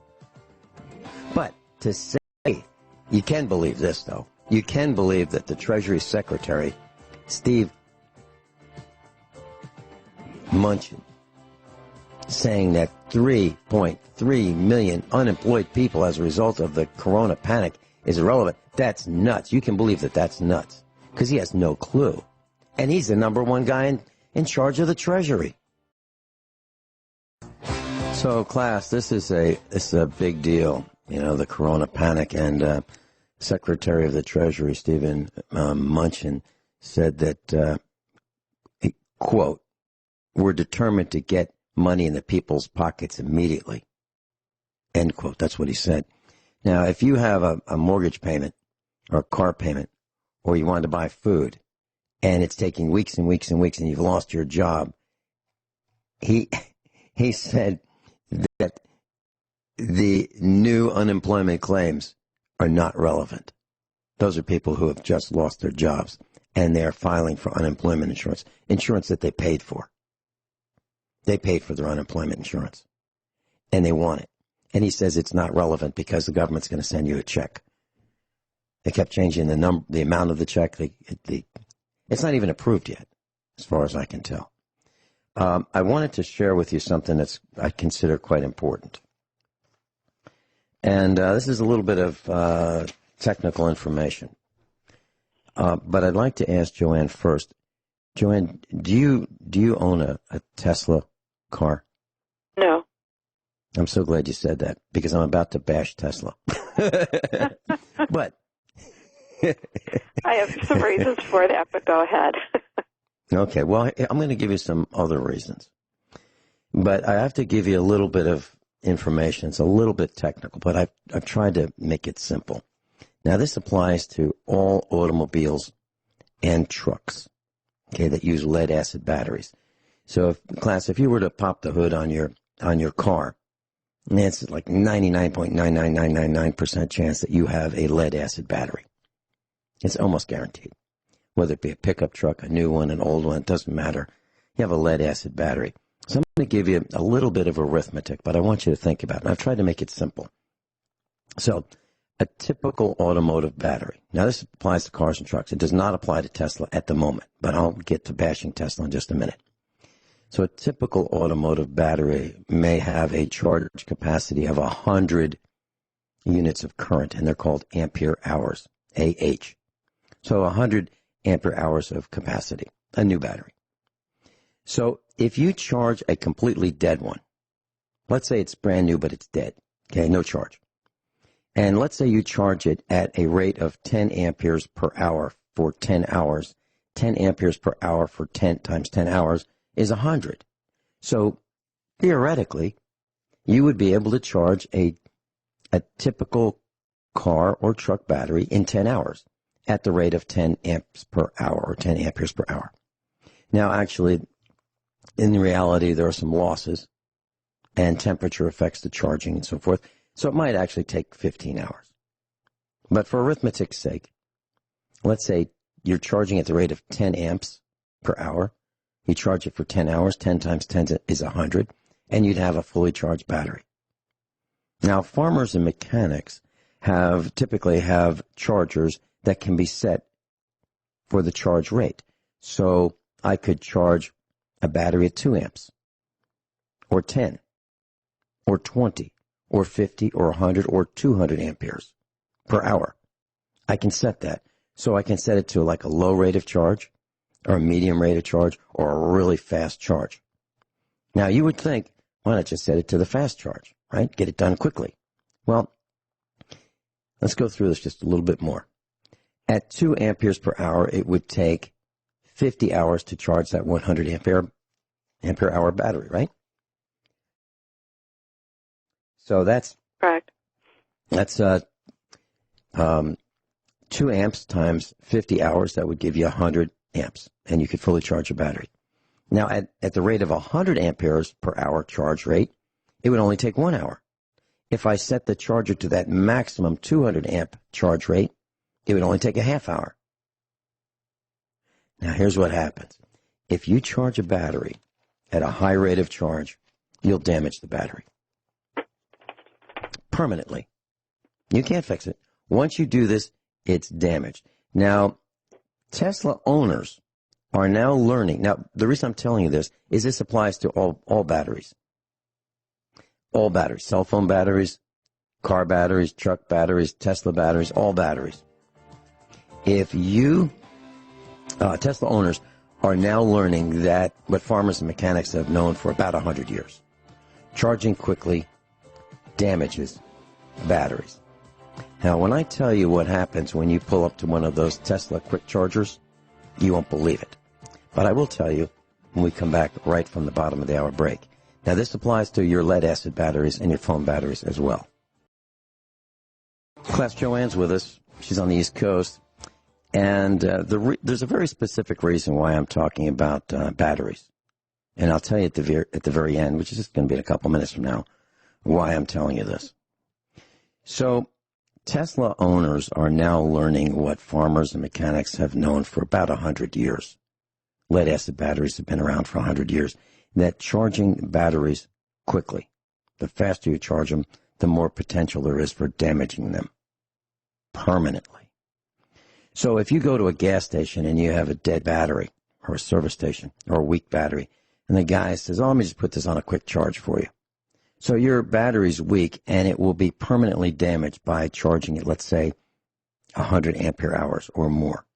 But to say, you can believe this, though. You can believe that the Treasury Secretary, Steve Mnuchin, saying that 3.3 million unemployed people as a result of the corona panic is irrelevant. That's nuts. You can believe that that's nuts because he has no clue. And he's the number one guy in charge of the Treasury. So, class, this is a big deal, the corona panic. And Secretary of the Treasury, Stephen Mnuchin, said that, quote, "We're determined to get money in the people's pockets immediately," end quote. That's what he said. Now, if you have a mortgage payment or a car payment, or you want to buy food, and it's taking weeks and weeks and weeks, and you've lost your job, he said that the new unemployment claims are not relevant. Those are people who have just lost their jobs, and they're filing for unemployment insurance that they paid for. They paid for their unemployment insurance, and they want it. And he says it's not relevant because the government's going to send you a check. They kept changing the amount of the check. It's not even approved yet, as far as I can tell. I wanted to share with you something that's I consider quite important. And this is a little bit of technical information. But I'd like to ask Joanne first. Joanne, do you own a Tesla car? No. I'm so glad you said that because I'm about to bash Tesla. But I have some reasons for that, but go ahead. Okay, well, I'm going to give you some other reasons. But I have to give you a little bit of information. It's a little bit technical, but I've tried to make it simple. Now, this applies to all automobiles and trucks, okay, that use lead-acid batteries. So, if you were to pop the hood on your car, it's like 99.99999% chance that you have a lead-acid battery. It's almost guaranteed. Whether it be a pickup truck, a new one, an old one, it doesn't matter. You have a lead-acid battery. So I'm going to give you a little bit of arithmetic, but I want you to think about it. And I've tried to make it simple. So a typical automotive battery. Now, this applies to cars and trucks. It does not apply to Tesla at the moment, but I'll get to bashing Tesla in just a minute. So a typical automotive battery may have a charge capacity of 100 units of current, and they're called ampere hours, AH. So 100 ampere hours of capacity, a new battery. So if you charge a completely dead one, let's say it's brand new but it's dead, okay, no charge. And let's say you charge it at a rate of 10 amperes per hour for 10 hours. 10 amperes per hour for 10 times 10 hours is 100. So theoretically, you would be able to charge a typical car or truck battery in 10 hours at the rate of 10 amps per hour or 10 amperes per hour. Now, actually, in reality, there are some losses and temperature affects the charging and so forth. So it might actually take 15 hours. But for arithmetic's sake, let's say you're charging at the rate of 10 amps per hour. You charge it for 10 hours. 10 times 10 is 100, and you'd have a fully charged battery. Now, farmers and mechanics typically have chargers that can be set for the charge rate. So I could charge a battery at 2 amps, or 10, or 20, or 50, or 100, or 200 amperes per hour. I can set that. So I can set it to like a low rate of charge, or a medium rate of charge, or a really fast charge. Now, you would think, why not just set it to the fast charge, right? Get it done quickly. Well, let's go through this just a little bit more. At 2 amperes per hour, it would take 50 hours to charge that 100 ampere hour battery, right? So that's correct. That's 2 amps times 50 hours. That would give you 100 amps, and you could fully charge your battery. Now, at the rate of 100 amperes per hour charge rate, it would only take 1 hour. If I set the charger to that maximum 200 amp charge rate, it would only take a half hour. Now, here's what happens. If you charge a battery at a high rate of charge, you'll damage the battery permanently. You can't fix it. Once you do this, it's damaged. Now, Tesla owners are now learning. Now, the reason I'm telling you this is this applies to all batteries. All batteries. Cell phone batteries, car batteries, truck batteries, Tesla batteries, all batteries. If you, Tesla owners are now learning that what farmers and mechanics have known for about 100 years. Charging quickly damages batteries. Now, when I tell you what happens when you pull up to one of those Tesla quick chargers, you won't believe it. But I will tell you when we come back right from the bottom of the hour break. Now, this applies to your lead-acid batteries and your phone batteries as well. Class Joanne's with us. She's on the East Coast. And there's a very specific reason why I'm talking about batteries. And I'll tell you at the very end, which is just going to be in a couple minutes from now, why I'm telling you this. So, Tesla owners are now learning what farmers and mechanics have known for about 100 years. Lead-acid batteries have been around for 100 years. That charging batteries quickly, the faster you charge them, the more potential there is for damaging them permanently. So if you go to a gas station and you have a dead battery, or a service station, or a weak battery, and the guy says, oh, let me just put this on a quick charge for you. So your battery's weak, and it will be permanently damaged by charging it, let's say, 100 ampere hours or more.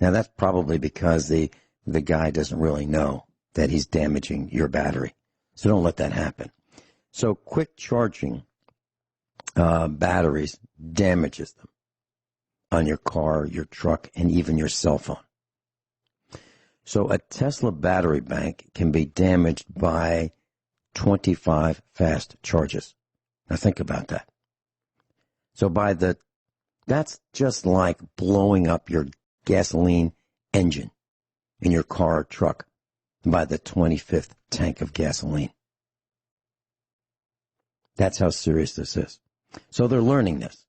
Now, that's probably because the guy doesn't really know that he's damaging your battery. So don't let that happen. So quick charging batteries damages them on your car, your truck, and even your cell phone. So a Tesla battery bank can be damaged by 25 fast charges. Now think about that. So that's just like blowing up your gasoline engine in your car or truck by the 25th tank of gasoline. That's how serious this is. So they're learning this.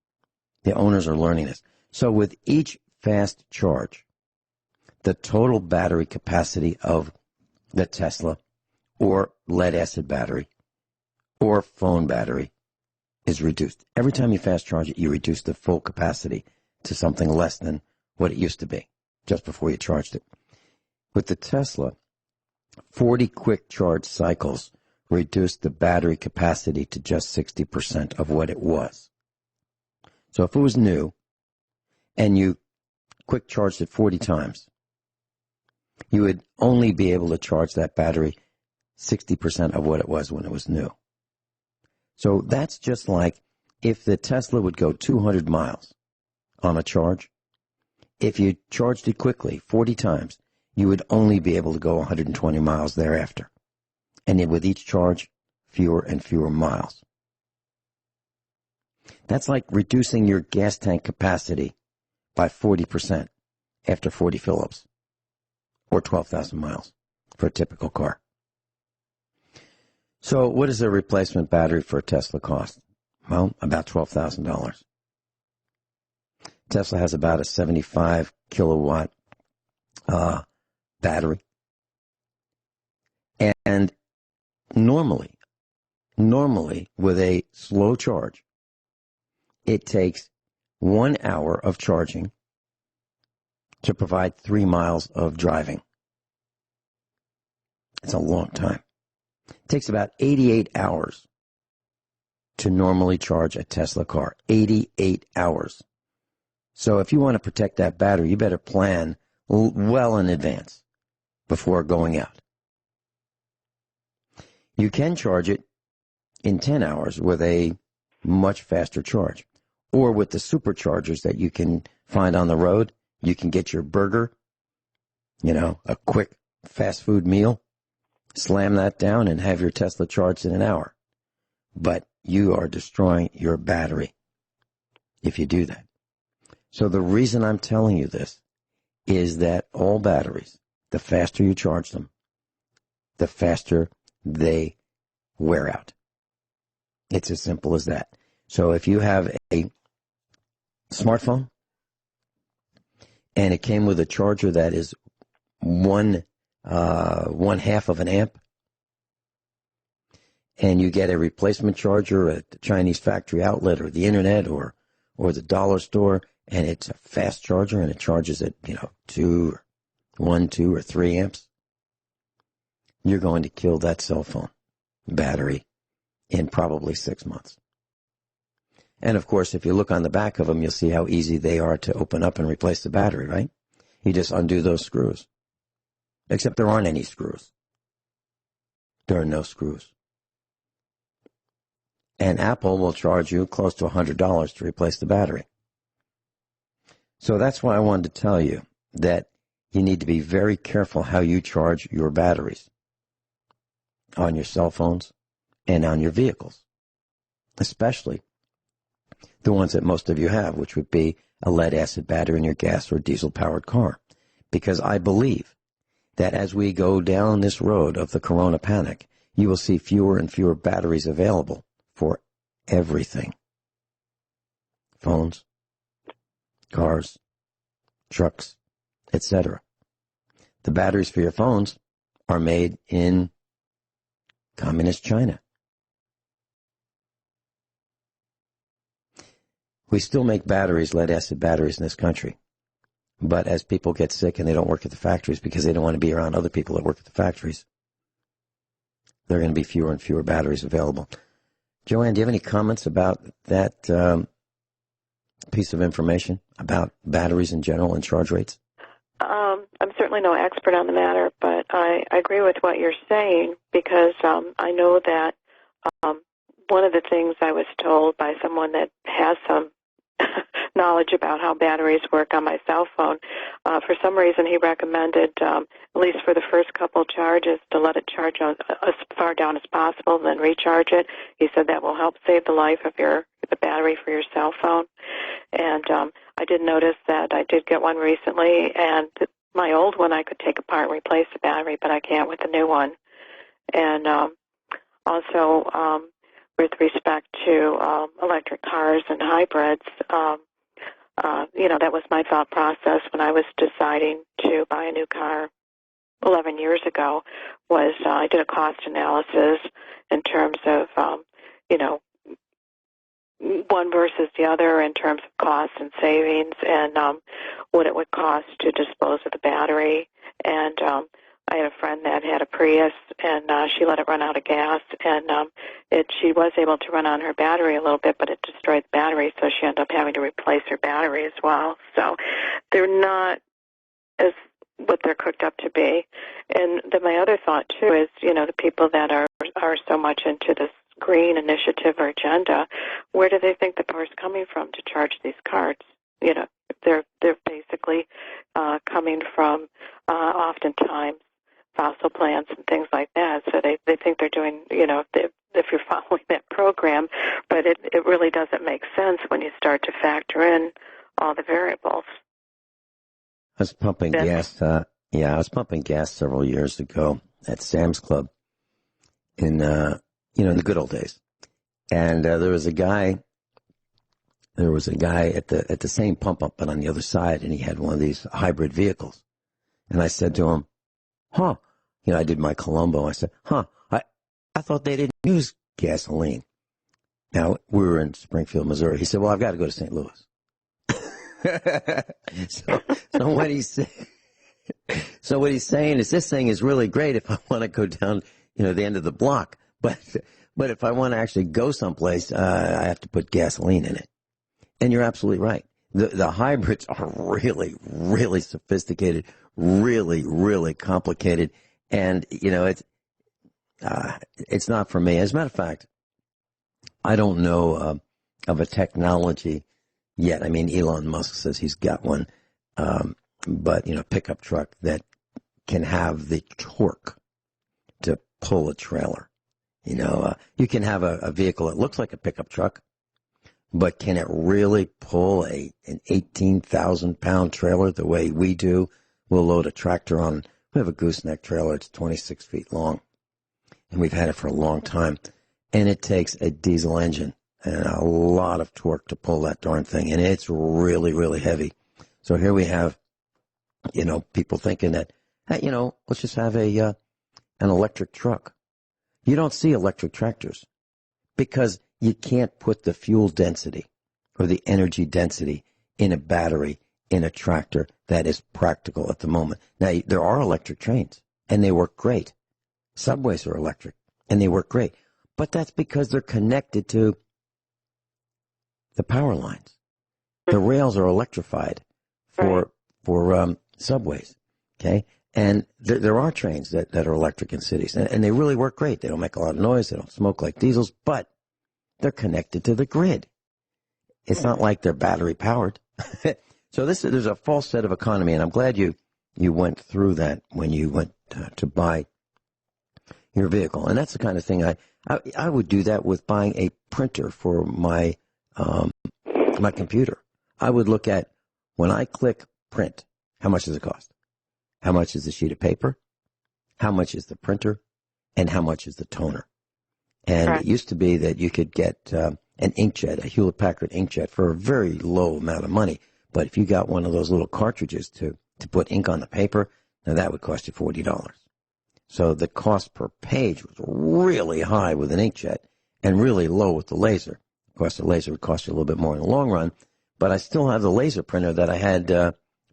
The owners are learning this. So with each fast charge, the total battery capacity of the Tesla or lead-acid battery or phone battery is reduced. Every time you fast charge it, you reduce the full capacity to something less than what it used to be just before you charged it. With the Tesla, 40 quick charge cycles reduced the battery capacity to just 60% of what it was. So if it was new and you quick charged it 40 times, you would only be able to charge that battery 60% of what it was when it was new. So that's just like if the Tesla would go 200 miles on a charge, if you charged it quickly 40 times, you would only be able to go 120 miles thereafter. And then with each charge, fewer and fewer miles. That's like reducing your gas tank capacity by 40% after 40 fill-ups, or 12,000 miles for a typical car. So what does a replacement battery for a Tesla cost? Well, about $12,000. Tesla has about a 75 kilowatt battery. And normally with a slow charge, it takes 1 hour of charging to provide 3 miles of driving. It's a long time. It takes about 88 hours to normally charge a Tesla car. 88 hours. So if you want to protect that battery, you better plan well in advance before going out. You can charge it in 10 hours with a much faster charge. Or with the superchargers that you can find on the road, you can get your burger, a quick fast food meal, slam that down and have your Tesla charged in an hour. But you are destroying your battery if you do that. So the reason I'm telling you this is that all batteries, the faster you charge them, the faster they wear out. It's as simple as that. So if you have a smartphone and it came with a charger that is one half of an amp, and you get a replacement charger at the Chinese factory outlet or the internet or the dollar store, and it's a fast charger and it charges at 2 or 3 amps, you're going to kill that cell phone battery in probably 6 months. And of course, if you look on the back of them, you'll see how easy they are to open up and replace the battery, right? You just undo those screws. Except there aren't any screws. There are no screws. And Apple will charge you close to $100 to replace the battery. So that's why I wanted to tell you that you need to be very careful how you charge your batteries on your cell phones and on your vehicles, especially the ones that most of you have, which would be a lead-acid battery in your gas or diesel-powered car. Because I believe that as we go down this road of the corona panic, you will see fewer and fewer batteries available for everything. Phones, cars, trucks, etc. The batteries for your phones are made in communist China. We still make batteries, lead-acid batteries in this country. But as people get sick and they don't work at the factories because they don't want to be around other people that work at the factories, there are going to be fewer and fewer batteries available. Joanne, do you have any comments about that piece of information about batteries in general and charge rates? I'm certainly no expert on the matter, but I agree with what you're saying because I know that one of the things I was told by someone that has some knowledge about how batteries work on my cell phone, for some reason he recommended, at least for the first couple charges, to let it charge as far down as possible, then recharge it. He said that will help save the life of the battery for your cell phone. And I did notice that I did get one recently, and my old one I could take apart and replace the battery, but I can't with the new one. And also, with respect to electric cars and hybrids, that was my thought process when I was deciding to buy a new car 11 years ago, was I did a cost analysis in terms of, one versus the other in terms of cost and savings and what it would cost to dispose of the battery. And I had a friend that had a Prius, and she let it run out of gas, and she was able to run on her battery a little bit, but it destroyed the battery, so she ended up having to replace her battery as well. So they're not as what they're cooked up to be. And then my other thought, too, is, the people that are so much into this green initiative or agenda, where do they think the power is coming from to charge these cards? They're basically coming from oftentimes fossil plants and things like that. So they think they're doing, if you're following that program, but it really doesn't make sense when you start to factor in all the variables. I was pumping gas. I was pumping gas several years ago at Sam's Club in in the good old days. And there was a guy at the same pump up, but on the other side, and he had one of these hybrid vehicles. And I said to him, I did my Columbo. I said, I thought they didn't use gasoline. Now, we were in Springfield, Missouri. He said, well, I've got to go to St. Louis. So what he's saying is this thing is really great if I want to go down, the end of the block. But if I want to actually go someplace, I have to put gasoline in it. And you're absolutely right. The hybrids are really, really sophisticated, really, really complicated. And, it's not for me. As a matter of fact, I don't know of a technology yet. I mean, Elon Musk says he's got one, but, pickup truck that can have the torque to pull a trailer. You can have a vehicle that looks like a pickup truck, but can it really pull an 18,000-pound trailer the way we do? We'll load a tractor on. We have a gooseneck trailer. It's 26 feet long, and we've had it for a long time. And it takes a diesel engine and a lot of torque to pull that darn thing, and it's really, really heavy. So here we have, people thinking that, hey, let's just have an electric truck. You don't see electric tractors because you can't put the fuel density or the energy density in a battery in a tractor that is practical at the moment. Now, there are electric trains, and they work great. Subways are electric, and they work great. But that's because they're connected to the power lines. The rails are electrified for subways, okay? And there are trains that are electric in cities, and they really work great. They don't make a lot of noise. They don't smoke like diesels, but they're connected to the grid. It's not like they're battery powered. So there's a false set of economy, and I'm glad you went through that when you went to buy your vehicle. And that's the kind of thing I would do that with buying a printer for my my computer. I would look at, when I click print, how much does it cost? How much is the sheet of paper? How much is the printer? And how much is the toner? And It used to be that you could get an inkjet, a Hewlett-Packard inkjet, for a very low amount of money. But if you got one of those little cartridges to put ink on the paper, now that would cost you $40. So the cost per page was really high with an inkjet and really low with the laser. Of course, the laser would cost you a little bit more in the long run, but I still have the laser printer that I had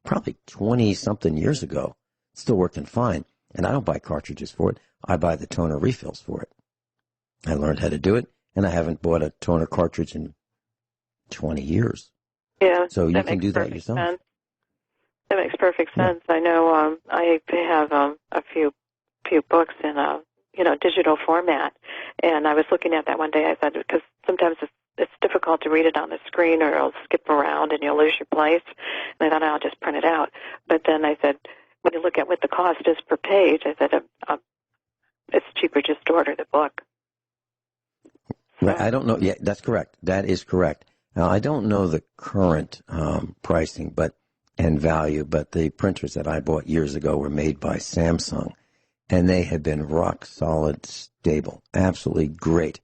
probably 20-something years ago. It's still working fine, and I don't buy cartridges for it. I buy the toner refills for it. I learned how to do it, and I haven't bought a toner cartridge in 20 years. Yeah, so you can do that yourself. Sense. That makes perfect sense. Yeah. I know I have a few books in a digital format, and I was looking at that one day. I thought, because sometimes it's difficult to read it on the screen, or it'll skip around and you'll lose your place. And I thought, I'll just print it out. But then I said, when you look at what the cost is per page, I said, it's cheaper just to order the book. So. Right, I don't know. Yeah, that's correct. That is correct. Now, I don't know the current pricing and value, but the printers that I bought years ago were made by Samsung, and they have been rock solid, stable, absolutely great.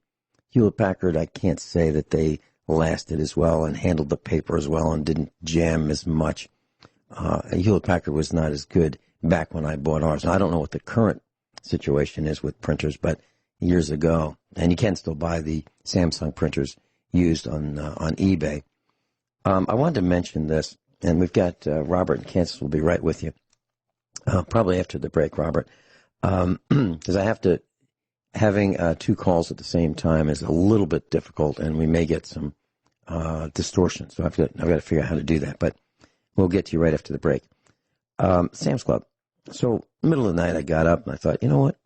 Hewlett-Packard, I can't say that they lasted as well and handled the paper as well and didn't jam as much. Hewlett-Packard was not as good back when I bought ours. And I don't know what the current situation is with printers, but years ago, and you can still buy the Samsung printers used on eBay. I wanted to mention this, and we've got Robert in Kansas will be right with you, probably after the break, Robert, because I have to. Having two calls at the same time is a little bit difficult, and we may get some distortion. So I've got to figure out how to do that. But we'll get to you right after the break. Sam's Club. So middle of the night, I got up and I thought, you know what?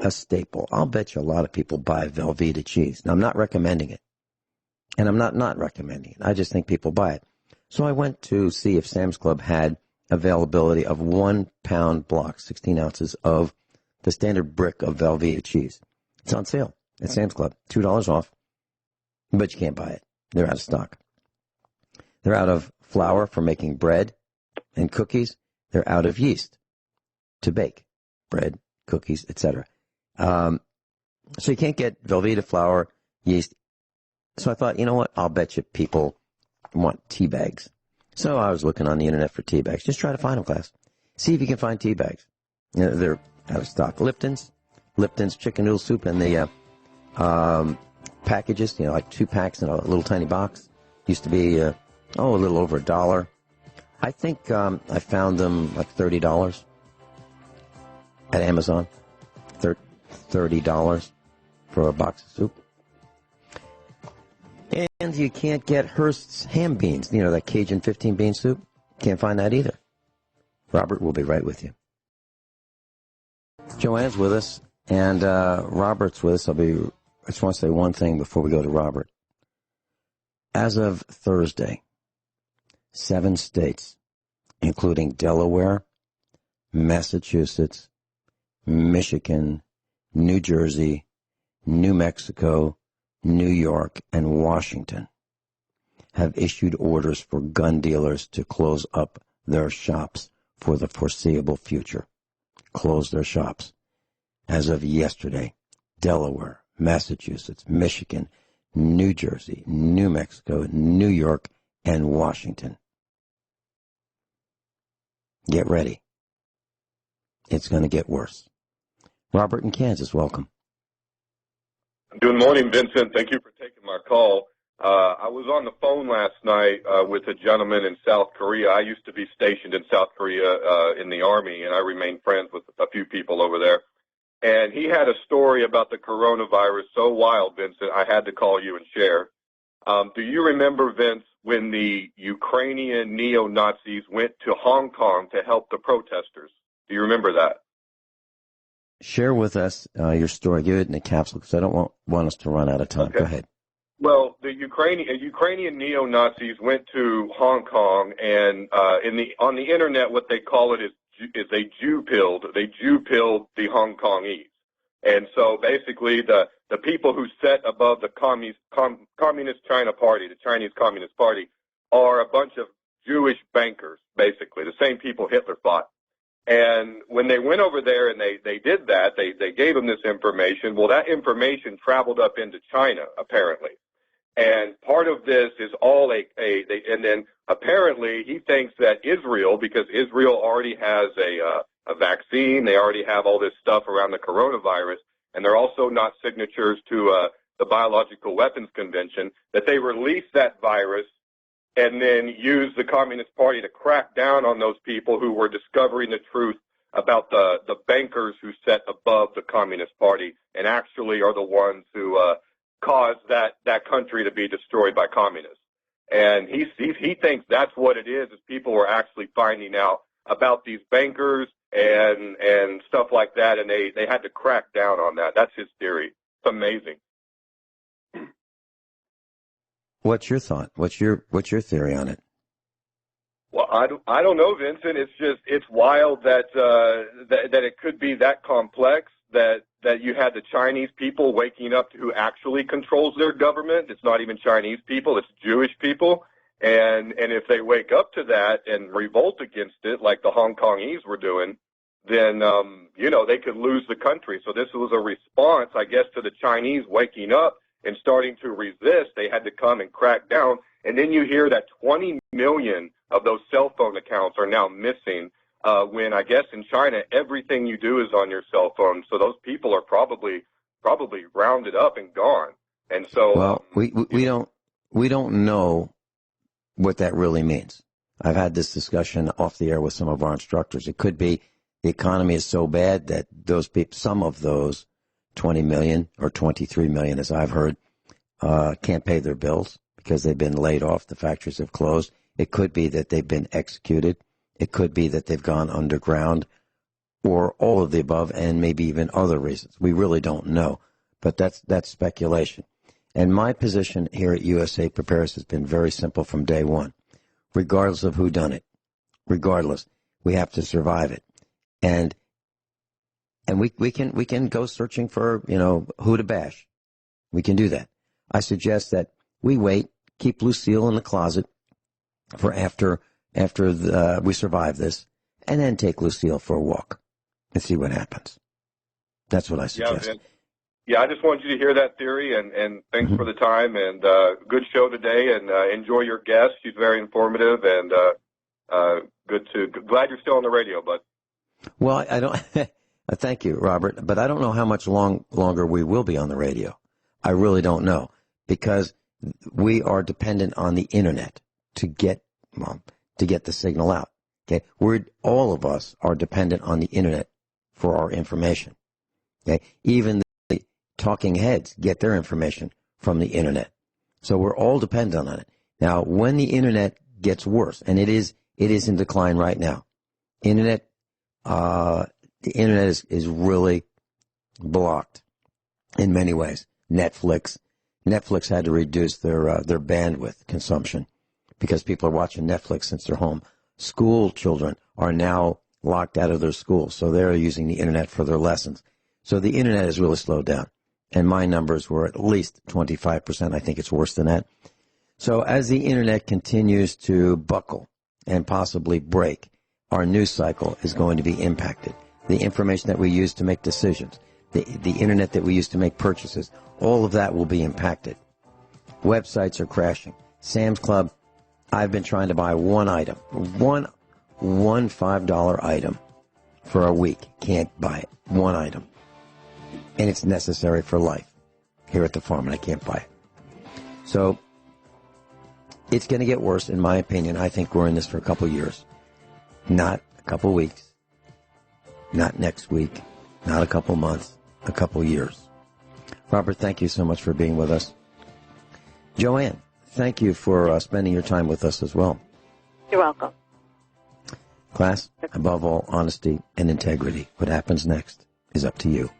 A staple. I'll bet you a lot of people buy Velveeta cheese. Now, I'm not recommending it, and I'm not recommending it. I just think people buy it. So I went to see if Sam's Club had availability of 1 pound block, 16 ounces of the standard brick of Velveeta cheese. It's on sale at Sam's Club, $2 off, but you can't buy it. They're out of stock. They're out of flour for making bread and cookies. They're out of yeast to bake bread, cookies, etc. So you can't get Velveeta flour, yeast. So I thought, you know what? I'll bet you people want tea bags. So I was looking on the internet for tea bags. Just try to find them, class. See if you can find tea bags. They're out of stock. Lipton's chicken noodle soup and the packages, like 2 packs in a little tiny box. Used to be, a little over $1. I think I found them like $30 at Amazon. $30 for a box of soup. And you can't get Hearst's ham beans, that Cajun 15-bean soup. Can't find that either. Robert will be right with you. Joanne's with us, and Robert's with us. I just want to say one thing before we go to Robert. As of Thursday, 7 states, including Delaware, Massachusetts, Michigan, New Jersey, New Mexico, New York, and Washington, have issued orders for gun dealers to close up their shops for the foreseeable future. Close their shops. As of yesterday, Delaware, Massachusetts, Michigan, New Jersey, New Mexico, New York, and Washington. Get ready. It's going to get worse. Robert in Kansas, welcome. Good morning, Vincent. Thank you for taking my call. I was on the phone last night with a gentleman in South Korea. I used to be stationed in South Korea in the Army, and I remain friends with a few people over there. And he had a story about the coronavirus so wild, Vincent, I had to call you and share. Do you remember, Vince, when the Ukrainian neo-Nazis went to Hong Kong to help the protesters? Do you remember that? Share with us your story. Give it in a capsule because I don't want us to run out of time. Okay. Go ahead. Well, the Ukrainian neo-Nazis went to Hong Kong, and on the internet, what they call it is they Jew-pilled the Hong Kongese. And so basically the people who sit above the Communist China Party, the Chinese Communist Party, are a bunch of Jewish bankers, basically, the same people Hitler fought. And when they went over there and they did that, they gave them this information. Well, that information traveled up into China, apparently. And part of this is all and then apparently he thinks that Israel, because Israel already has a vaccine, they already have all this stuff around the coronavirus, and they're also not signatures to the Biological Weapons Convention, that they release that virus and then use the Communist Party to crack down on those people who were discovering the truth about the bankers who sit above the Communist Party and actually are the ones who caused that country to be destroyed by communists. And he thinks that's what it is people were actually finding out about these bankers and stuff like that, and they had to crack down on that. That's his theory. It's amazing. What's your thought? What's your theory on it? Well, I don't know, Vincent. It's wild that it could be that complex, that you had the Chinese people waking up to who actually controls their government. It's not even Chinese people, it's Jewish people. And if they wake up to that and revolt against it like the Hong Kongese were doing, then they could lose the country. So this was a response, I guess, to the Chinese waking up and starting to resist. They had to come and crack down. And then you hear that 20 million of those cell phone accounts are now missing, when I guess in China everything you do is on your cell phone. So those people are probably rounded up and gone. And so we don't know what that really means. I've had this discussion off the air with some of our instructors. It could be the economy is so bad that those people, some of those 20 million or 23 million, as I've heard, can't pay their bills because they've been laid off. The factories have closed. It could be that they've been executed. It could be that they've gone underground, or all of the above, and maybe even other reasons. We really don't know, but that's speculation. And my position here at USA Prepares has been very simple from day one. Regardless of who done it, we have to survive it, and we can go searching for who to bash. We can do that. I suggest that we wait, keep Lucille in the closet for after we survive this, and then take Lucille for a walk and see what happens. That's what I suggest. Yeah, I just wanted you to hear that theory, and thanks for the time, and good show today, and enjoy your guest. She's very informative, and glad you're still on the radio, bud. Well, I don't. Thank you, Robert, but I don't know how much longer we will be on the radio. I really don't know, because we are dependent on the internet to get the signal out. Okay, all of us are dependent on the internet for our information. Okay, even the talking heads get their information from the internet, so we're all dependent on it. Now, when the internet gets worse, and it is in decline right now, the internet is really blocked in many ways. Netflix had to reduce their bandwidth consumption because people are watching Netflix since they're home. School children are now locked out of their schools, so they're using the internet for their lessons. So the internet has really slowed down, and my numbers were at least 25%. I think it's worse than that. So as the internet continues to buckle and possibly break, our news cycle is going to be impacted. The information that we use to make decisions, the internet that we use to make purchases, all of that will be impacted. Websites are crashing. Sam's Club, I've been trying to buy one item, one $5 item for a week. Can't buy it. One item. And it's necessary for life here at the farm, and I can't buy it. So it's going to get worse, in my opinion. I think we're in this for a couple years. Not a couple weeks. Not next week. Not a couple months. A couple years. Robert, thank you so much for being with us. Joanne, thank you for spending your time with us as well. You're welcome. Class, above all, honesty and integrity. What happens next is up to you.